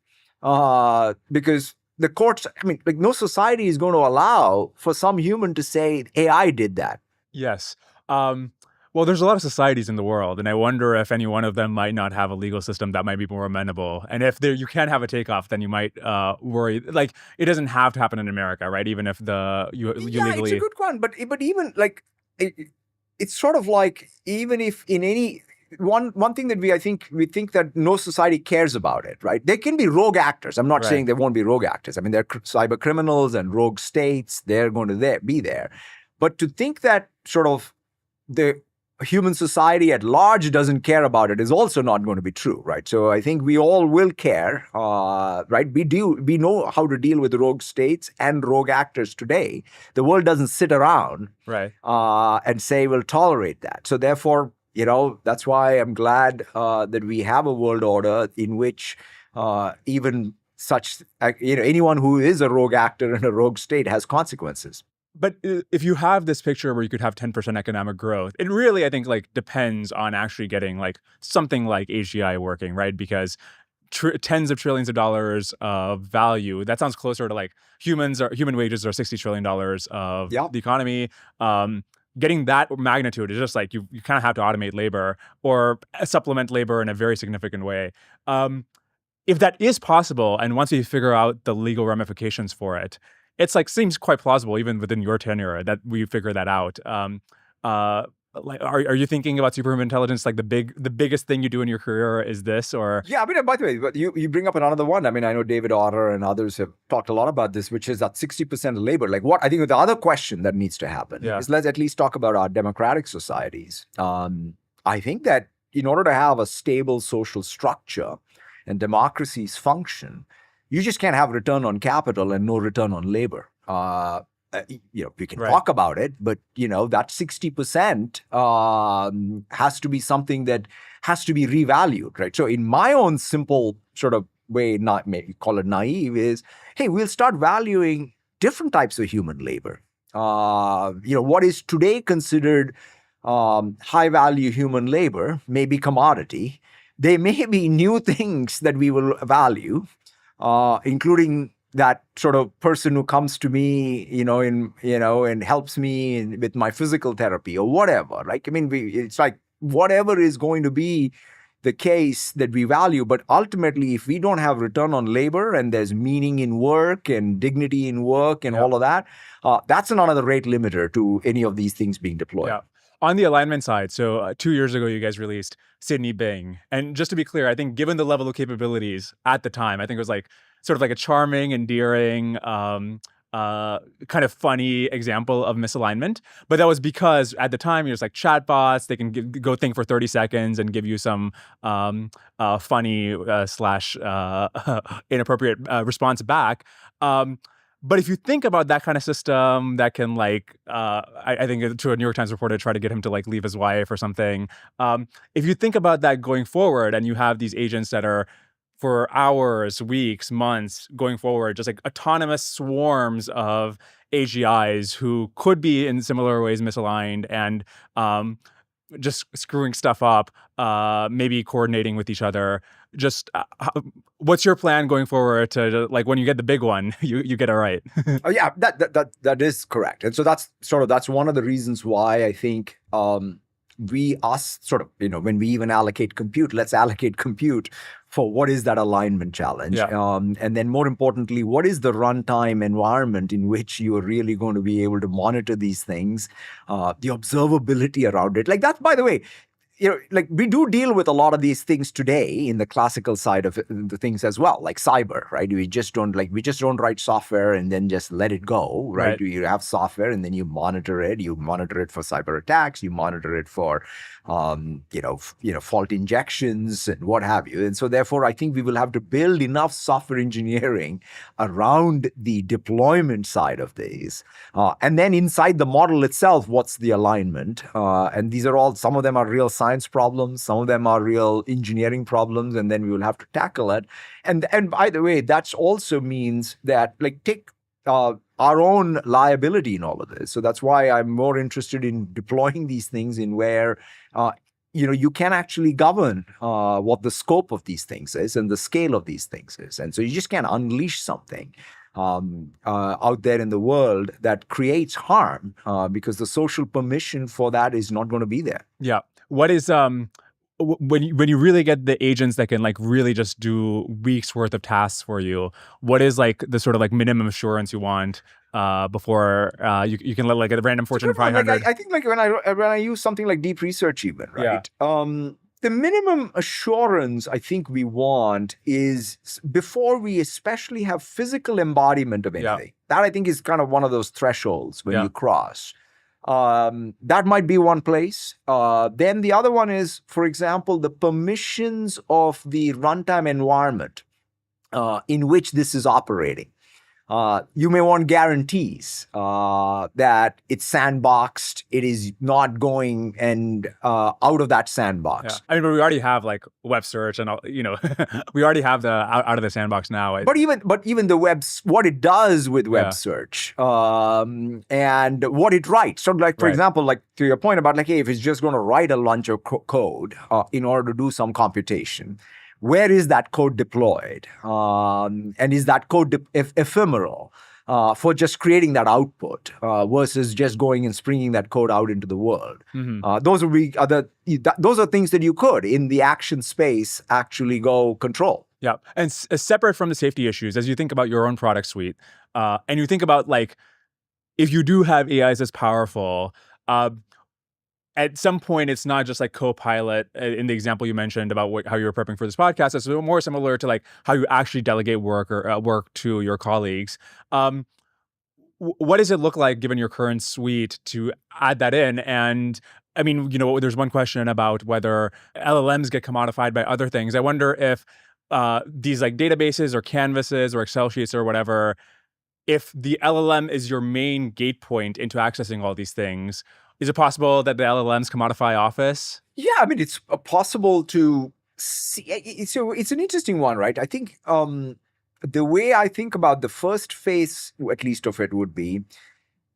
Because the courts, I mean, like, no society is going to allow for some human to say AI did that. Yes. Well, there's a lot of societies in the world, and I wonder if any one of them might not have a legal system that might be more amenable. And if you can have a takeoff, then you might worry. Like, it doesn't have to happen in America, right? Even if you legally. It's a good one, but even like it's sort of like, even if in any, one thing that we think that no society cares about it, right? There can be rogue actors. I'm not Right. saying there won't be rogue actors. I mean, there are cyber criminals and rogue states. They're going to be there. But to think that sort of the human society at large doesn't care about it is also not going to be true, right? So I think we all will care, right? We know how to deal with rogue states and rogue actors today. The world doesn't sit around Right. and say we'll tolerate that. So therefore, that's why I'm glad that we have a world order in which even such, anyone who is a rogue actor in a rogue state has consequences. But if you have this picture where you could have 10% economic growth, it really, I think, like depends on actually getting like something like AGI working, right? Because tens of trillions of dollars of value, that sounds closer to like human wages are $60 trillion of the economy. Getting that magnitude is just like you kind of have to automate labor or supplement labor in a very significant way. If that is possible, and once you figure out the legal ramifications for it, it's like seems quite plausible even within your tenure that we figure that out. Like, are you thinking about superhuman intelligence like the biggest thing you do in your career is this, or? Yeah, I mean, by the way, but you bring up another one. I mean, I know David Otter and others have talked a lot about this, which is that 60% of labor. Like, what I think the other question that needs to happen is let's at least talk about our democratic societies. I think that in order to have a stable social structure and democracies function, you just can't have return on capital and no return on labor. We can talk about it, but that 60% has to be something that has to be revalued, right? So in my own simple sort of way, not maybe call it naive, is hey, we'll start valuing different types of human labor. What is today considered high value human labor may be commodity. There may be new things that we will value. Including that sort of person who comes to me, and helps me with my physical therapy or whatever. Like, I mean, it's like whatever is going to be the case that we value. But ultimately, if we don't have return on labor and there's meaning in work and dignity in work and all of that, that's another rate limiter to any of these things being deployed. Yeah. On the alignment side, so 2 years ago, you guys released Sydney Bing. And just to be clear, I think given the level of capabilities at the time, I think it was like sort of like a charming, endearing, kind of funny example of misalignment. But that was because at the time, you're just like chatbots, they can go think for 30 seconds and give you some funny slash inappropriate response back. But if you think about that kind of system that can like, I think to a New York Times reporter try to get him to like leave his wife or something. If you think about that going forward and you have these agents that are for hours, weeks, months going forward, just like autonomous swarms of AGIs who could be in similar ways misaligned and just screwing stuff up, maybe coordinating with each other. Just what's your plan going forward to like when you get the big one, you get it right? Oh yeah, that is correct. And so that's one of the reasons why I think when we even allocate compute, let's allocate compute for what is that alignment challenge. And then more importantly, what is the runtime environment in which you are really going to be able to monitor these things, the observability around it. Like that, by the way, like we do deal with a lot of these things today in the classical side of the things as well, like cyber, right? We just don't write software and then just let it go, right? You have software and then you monitor it. You monitor it for cyber attacks. You monitor it for, fault injections and what have you. And so therefore, I think we will have to build enough software engineering around the deployment side of these. And then inside the model itself, what's the alignment? And these are all, some of them are real science problems, some of them are real engineering problems, and then we will have to tackle it. And by the way, that also means that take our own liability in all of this. So that's why I'm more interested in deploying these things in where you can actually govern what the scope of these things is and the scale of these things is. And so you just can't unleash something out there in the world that creates harm because the social permission for that is not going to be there. Yeah. What is when you really get the agents that can like really just do weeks worth of tasks for you, what is like the sort of like minimum assurance you want before you can let like a random Fortune 500? I think like when I use something like deep research even, right? the minimum assurance I think we want is before we especially have physical embodiment of anything. That I think is kind of one of those thresholds when you cross. That might be one place. Then the other one is, for example, the permissions of the runtime environment in which this is operating. You may want guarantees that it's sandboxed, it is not going and out of that sandbox. I mean, we already have like web search and we already have the out of the sandbox now. But even the what it does with web search and what it writes. So like, for example, like to your point about like, hey, if it's just going to write a bunch of code in order to do some computation, where is that code deployed? And is that code ephemeral for just creating that output versus just going and springing that code out into the world? Those are things that you could, in the action space, actually go control. Yeah. And separate from the safety issues, as you think about your own product suite, and you think about like, if you do have AIs as powerful, at some point, it's not just like Copilot in the example you mentioned about how you were prepping for this podcast. It's more similar to like how you actually delegate work or work to your colleagues. What does it look like, given your current suite, to add that in? And I mean, there's one question about whether LLMs get commodified by other things. I wonder if these like databases or canvases or Excel sheets or whatever, if the LLM is your main gate point into accessing all these things, is it possible that the LLMs commodify Office? Yeah, I mean, it's possible to see. It's an interesting one, right? I think the way I think about the first phase, at least of it, would be,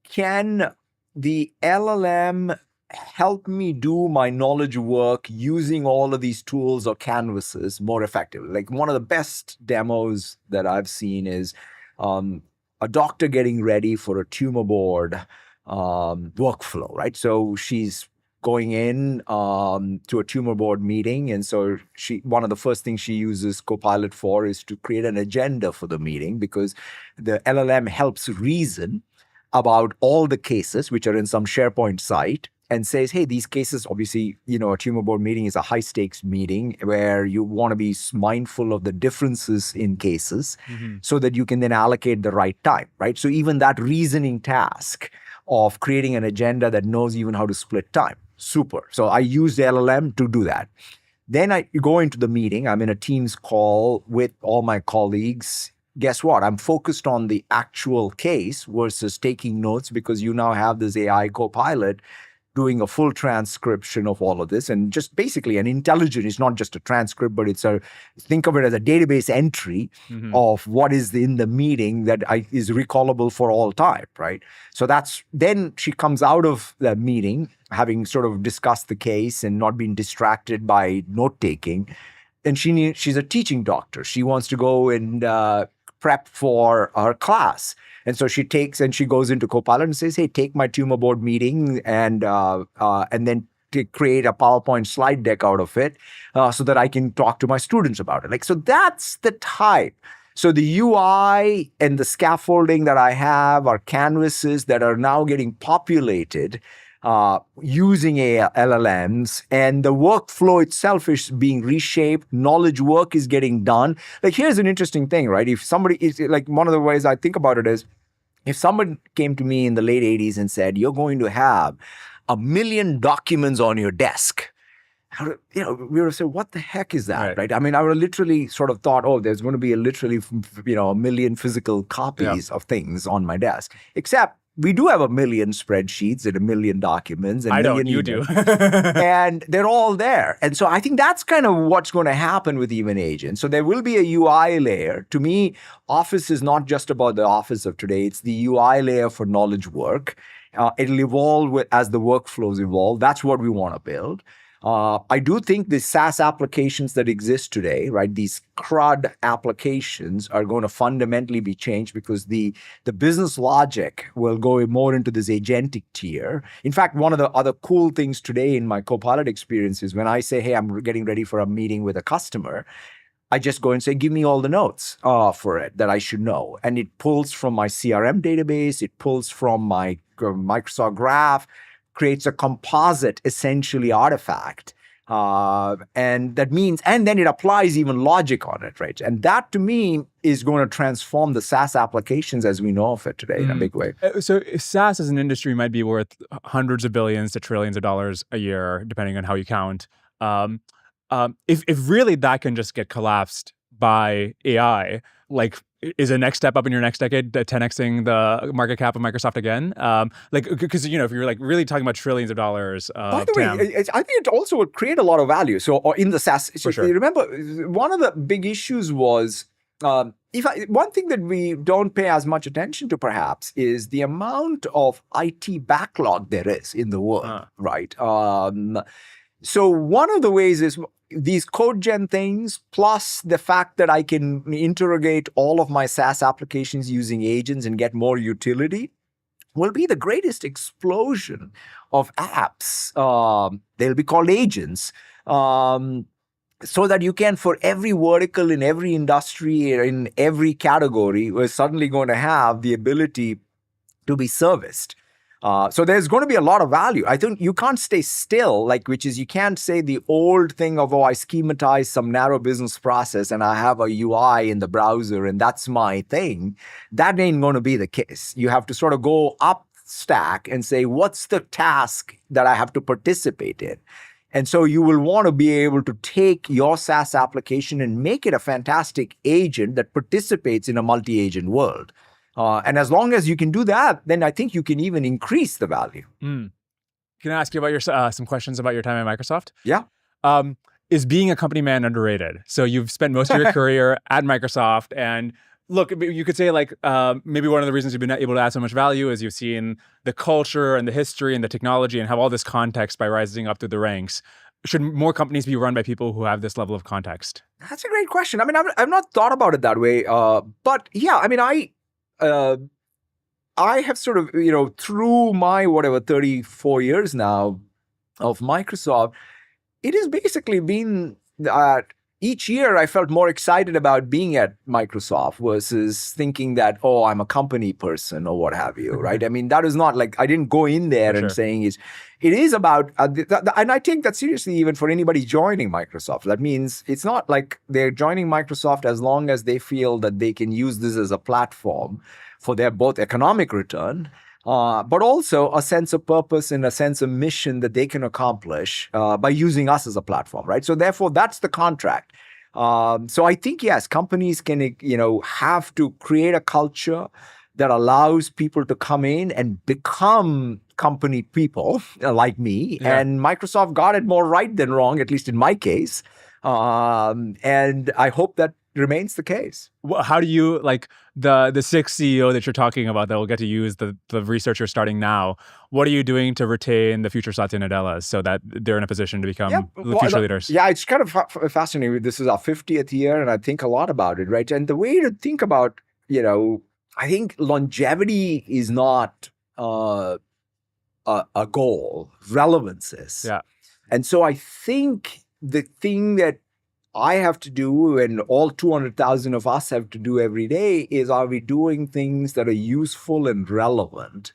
can the LLM help me do my knowledge work using all of these tools or canvases more effectively? Like, one of the best demos that I've seen is a doctor getting ready for a tumor board workflow, right? So she's going in to a tumor board meeting, and so one of the first things she uses Copilot for is to create an agenda for the meeting, because the LLM helps reason about all the cases which are in some SharePoint site, and says, hey, these cases, obviously, a tumor board meeting is a high stakes meeting where you want to be mindful of the differences in cases so that you can then allocate the right time, right? So even that reasoning task of creating an agenda that knows even how to split time. Super. So I use the LLM to do that. Then I go into the meeting. I'm in a Teams call with all my colleagues. Guess what? I'm focused on the actual case versus taking notes, because you now have this AI Copilot doing a full transcription of all of this, and just basically an intelligent, it's not just a transcript, but think of it as a database entry of what is in the meeting that is recallable for all time, right? So then she comes out of the meeting, having sort of discussed the case and not being distracted by note-taking. And she's a teaching doctor. She wants to go and prep for her class. And so she goes into Copilot and says, hey, take my tumor board meeting and then to create a PowerPoint slide deck out of it so that I can talk to my students about it. So that's the type. So the UI and the scaffolding that I have are canvases that are now getting populated using LLMs, and the workflow itself is being reshaped. Knowledge work is getting done. Like, here's an interesting thing, right? If somebody is like, one of the ways I think about it is, if someone came to me in the late 80s and said, you're going to have 1 million documents on your desk, we would have said, what the heck is that, right? I mean, I would have literally sort of thought, oh, there's going to be literally 1 million physical copies of things on my desk. Except we do have 1 million spreadsheets and 1 million documents. And I don't, you do. And they're all there. And so I think that's kind of what's going to happen with even agents. So there will be a UI layer. To me, Office is not just about the Office of today. It's the UI layer for knowledge work. It'll evolve as the workflows evolve. That's what we want to build. I do think the SaaS applications that exist today, right, these CRUD applications are going to fundamentally be changed, because the business logic will go more into this agentic tier. In fact, one of the other cool things today in my Copilot experience is when I say, hey, I'm getting ready for a meeting with a customer, I just go and say, give me all the notes for it that I should know. And it pulls from my CRM database. It pulls from my Microsoft Graph, creates a composite, essentially, artifact And that means, and then it applies even logic on it, right? And that to me is going to transform the SaaS applications as we know of it today in a big way. So SaaS as an industry might be worth hundreds of billions to trillions of dollars a year, depending on how you count. If really that can just get collapsed by AI, like, is the next step up in your next decade 10xing the market cap of Microsoft again? Because if you're like really talking about trillions of dollars, by the way, I think it also would create a lot of value. So, or in the SaaS, For sure. You remember one of the big issues was one thing that we don't pay as much attention to, perhaps, is the amount of IT backlog there is in the world, right? So one of the ways is these code gen things, plus the fact that I can interrogate all of my SaaS applications using agents and get more utility, will be the greatest explosion of apps. They'll be called agents. So that you can, for every vertical in every industry, in every category, we're suddenly going to have the ability to be serviced. So there's going to be a lot of value. I think you can't stay still, which is you can't say the old thing of, I schematize some narrow business process and I have a UI in the browser and that's my thing. That ain't going to be the case. You have to sort of go up stack and say, what's the task that I have to participate in? And so you will want to be able to take your SaaS application and make it a fantastic agent that participates in a multi-agent world. And as long as you can do that, then I think you can even increase the value. Can I ask you about some questions about your time at Microsoft? Yeah. Is being a company man underrated? So you've spent most of your career at Microsoft, and look, you could say maybe one of the reasons you've been able to add so much value is you've seen the culture and the history and the technology and have all this context by rising up through the ranks. Should more companies be run by people who have this level of context? That's a great question. I mean, I've not thought about it that way. But yeah, I mean, I have sort of, through my 34 years now of Microsoft, it has basically been that each year I felt more excited about being at Microsoft versus thinking that, I'm a company person or what have you, right? I mean, that is not I didn't go in there and saying it is about, and I take that seriously even for anybody joining Microsoft. That means it's not like they're joining Microsoft as long as they feel that they can use this as a platform for their both economic return, but also a sense of purpose and a sense of mission that they can accomplish by using us as a platform, right? So therefore, that's the contract. So I think, yes, companies can, have to create a culture that allows people to come in and become company people like me. Yeah. And Microsoft got it more right than wrong, at least in my case. And I hope that remains the case. Well, how do you, the sixth CEO that you're talking about that will get to use the research you're starting now, what are you doing to retain the future Satya Nadellas so that they're in a position to become the future leaders? Yeah, it's kind of fascinating. This is our 50th year, and I think a lot about it, right? And the way to think about, I think longevity is not a goal. Relevance is. Yeah. And so I think the thing that I have to do, and all 200,000 of us have to do every day, is are we doing things that are useful and relevant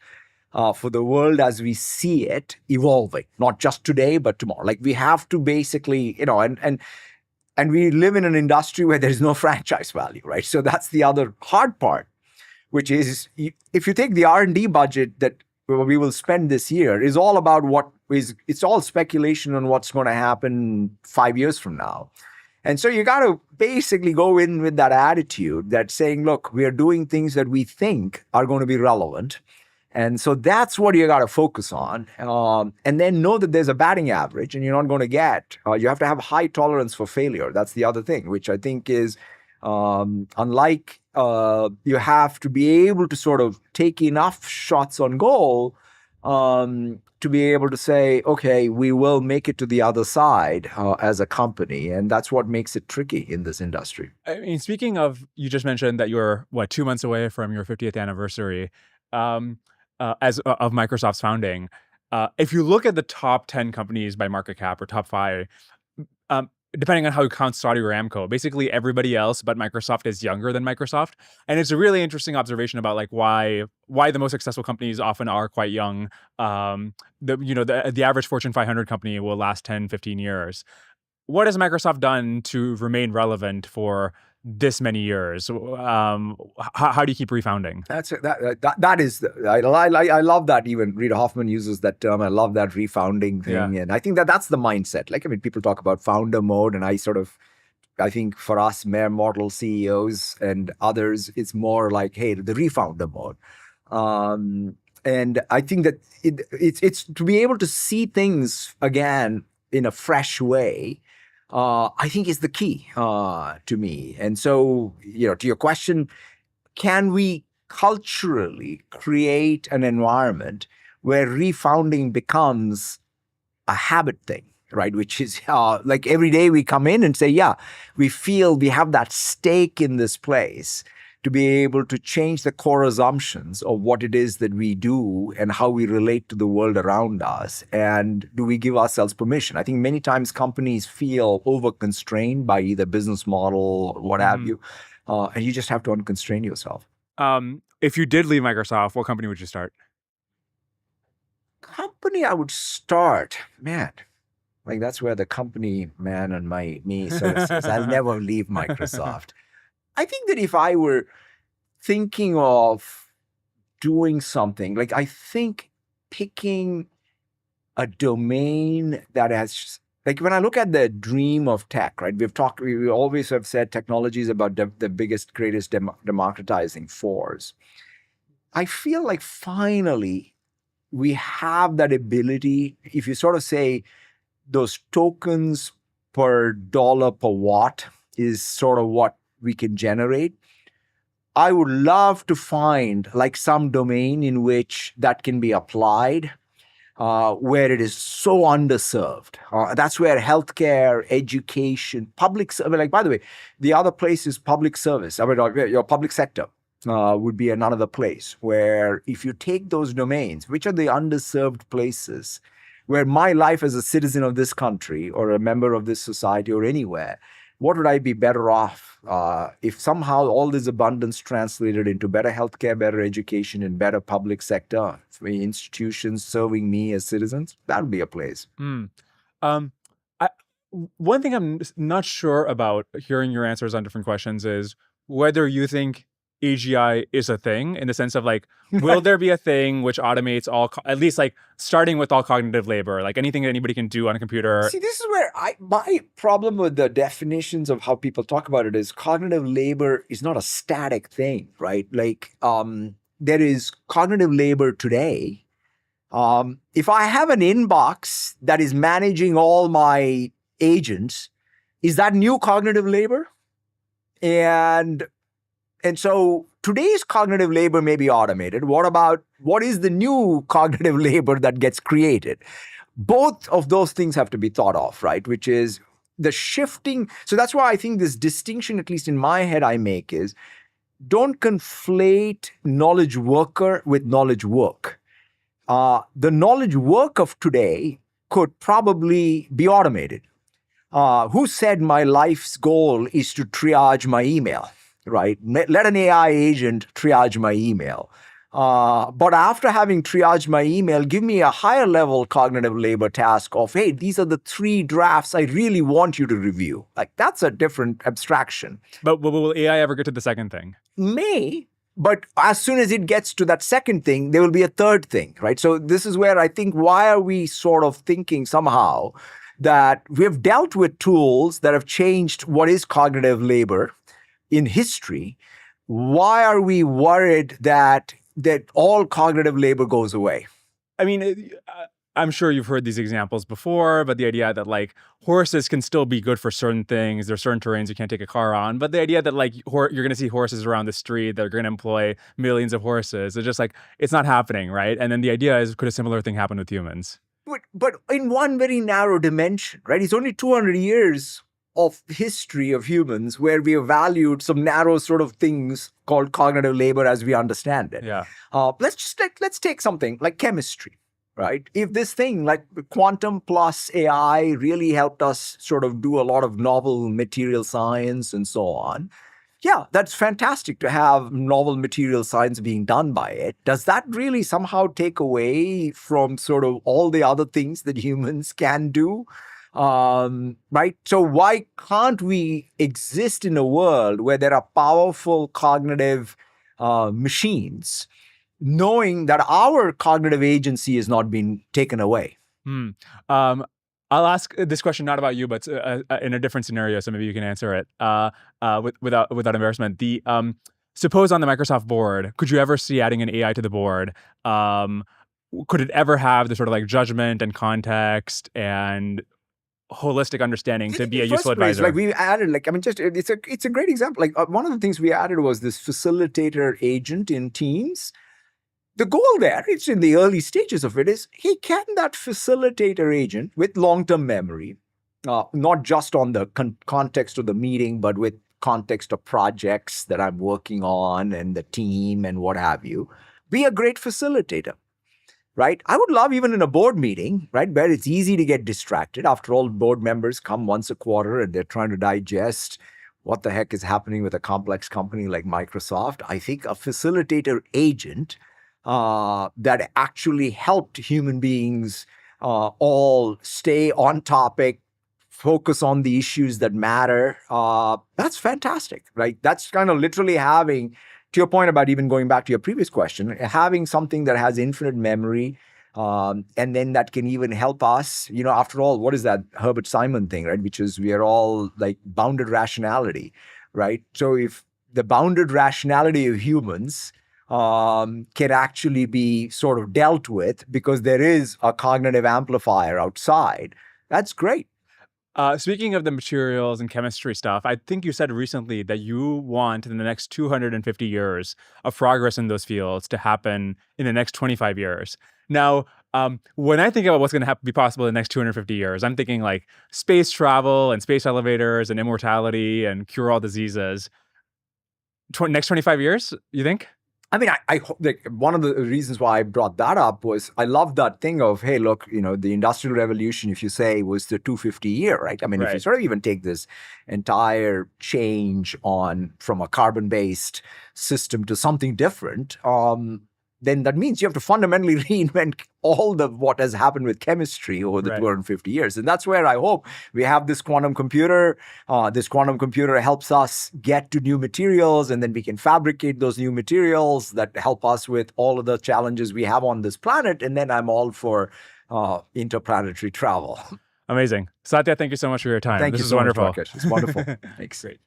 for the world as we see it evolving, not just today, but tomorrow. We have to basically, and we live in an industry where there's no franchise value, right? So that's the other hard part, which is if you take the R&D budget that we will spend this year is all about it's all speculation on what's going to happen 5 years from now. And so you got to basically go in with that attitude that saying, look, we are doing things that we think are going to be relevant. And so that's what you got to focus on. And then know that there's a batting average and you're not going to get, you have to have high tolerance for failure. That's the other thing, which I think is unlike you have to be able to sort of take enough shots on goal to be able to say, okay, we will make it to the other side as a company. And that's what makes it tricky in this industry. I mean, speaking of, you just mentioned that you're, 2 months away from your 50th anniversary of Microsoft's founding. If you look at the top 10 companies by market cap or top 5, depending on how you count Saudi Aramco, basically everybody else but Microsoft is younger than Microsoft. And it's a really interesting observation about like why the most successful companies often are quite young. The average Fortune 500 company will last 10, 15 years. What has Microsoft done to remain relevant for this many years? How do you keep refounding? That is I love that. Even Rita Hoffman uses that term. I love that refounding thing, and I think that's the mindset. Like, I mean, people talk about founder mode, and I think for us, mere mortal CEOs and others, it's more like, hey, the refounder mode. And I think that it's to be able to see things again in a fresh way. I think is the key to me. And so, to your question, can we culturally create an environment where refounding becomes a habit thing, right? Which is like every day we come in and say, yeah, we feel we have that stake in this place to be able to change the core assumptions of what it is that we do and how we relate to the world around us. And do we give ourselves permission? I think many times companies feel over-constrained by either business model or what have you. And you just have to unconstrain yourself. If you did leave Microsoft, what company would you start? Company I would start, man. Like, that's where the company man and me sort of says, I'll never leave Microsoft. I think that if I were thinking of doing something, like, I think picking a domain that has, like, when I look at the dream of tech, right? We always have said technology is about the biggest, greatest democratizing force. I feel like finally we have that ability. If you sort of say those tokens per dollar per watt is sort of what we can generate, I would love to find like some domain in which that can be applied, where it is so underserved. That's where healthcare, education, public, like, by the way, the other place is public service. I mean, your public sector would be another place where if you take those domains, which are the underserved places where my life as a citizen of this country or a member of this society or anywhere, what would I be better off if somehow all this abundance translated into better healthcare, better education, and better public sector institutions serving me as citizens? That would be a place. One thing I'm not sure about hearing your answers on different questions is whether you think AGI is a thing, in the sense of like, will there be a thing which automates at least like starting with all cognitive labor, like anything that anybody can do on a computer? See, this is where my problem with the definitions of how people talk about it is cognitive labor is not a static thing, right? Like, there is cognitive labor today. If I have an inbox that is managing all my agents, is that new cognitive labor? And so today's cognitive labor may be automated. What is the new cognitive labor that gets created? Both of those things have to be thought of, right? Which is the shifting. So that's why I think this distinction, at least in my head, I make is don't conflate knowledge worker with knowledge work. The knowledge work of today could probably be automated. Who said my life's goal is to triage my email? Right? Let an AI agent triage my email. But after having triaged my email, give me a higher level cognitive labor task of, hey, these are the 3 drafts I really want you to review. Like, that's a different abstraction. But will AI ever get to the second thing? May, but as soon as it gets to that second thing, there will be a third thing, right? So this is where I think, why are we sort of thinking somehow that we have dealt with tools that have changed what is cognitive labor in history? Why are we worried that all cognitive labor goes away? I mean, I'm sure you've heard these examples before, but the idea that like horses can still be good for certain things. There's certain terrains you can't take a car on, but the idea that like you're going to see horses around the street, they're going to employ millions of horses. It's just like, it's not happening, right? And then the idea is, could a similar thing happen with humans? But in one very narrow dimension, right? It's only 200 years of history of humans where we have valued some narrow sort of things called cognitive labor as we understand it. Yeah. Let's take something like chemistry. right? If this thing like quantum plus AI really helped us sort of do a lot of novel material science and so on, yeah, that's fantastic to have novel material science being done by it. Does that really somehow take away from sort of all the other things that humans can do? Right? So why can't we exist in a world where there are powerful cognitive machines, knowing that our cognitive agency is not being taken away? Um, I'll ask this question not about you, but in a different scenario, so maybe you can answer it without embarrassment. Suppose on the Microsoft board, could you ever see adding an AI to the board? Could it ever have the sort of like judgment and context and holistic understanding to be a useful advisor? Like we added, like, I mean, just it's a great example. Like one of the things we added was this facilitator agent in Teams. The goal there, it's in the early stages of it, is, hey, can that facilitator agent with long-term memory, not just on the context of the meeting, but with context of projects that I'm working on and the team and what have you, be a great facilitator, right? I would love, even in a board meeting, right, where it's easy to get distracted. After all, board members come once a quarter and they're trying to digest what the heck is happening with a complex company like Microsoft. I think a facilitator agent that actually helped human beings all stay on topic, focus on the issues that matter. That's fantastic, right? That's kind of literally having, to your point about even going back to your previous question, having something that has infinite memory, and then that can even help us. You know, after all, what is that Herbert Simon thing, right? Which is, we are all like bounded rationality, right? So if the bounded rationality of humans can actually be sort of dealt with because there is a cognitive amplifier outside, that's great. Speaking of the materials and chemistry stuff, I think you said recently that you want in the next 250 years of progress in those fields to happen in the next 25 years. Now, when I think about what's going to be possible in the next 250 years, I'm thinking like space travel and space elevators and immortality and cure all diseases. Next 25 years, you think? I mean, I hope, like, one of the reasons why I brought that up was I love that thing of, hey, look, you know, the Industrial Revolution, if you say, was the 250 year, right? I mean, if you sort of even take this entire change on from a carbon-based system to something different, then that means you have to fundamentally reinvent all the what has happened with chemistry over the 250 years. And that's where I hope we have this quantum computer. This quantum computer helps us get to new materials, and then we can fabricate those new materials that help us with all of the challenges we have on this planet. And then I'm all for interplanetary travel. Amazing. Satya, thank you so much for your time. Thank this you is so wonderful. much, Rakesh. It's wonderful. Thanks. Great.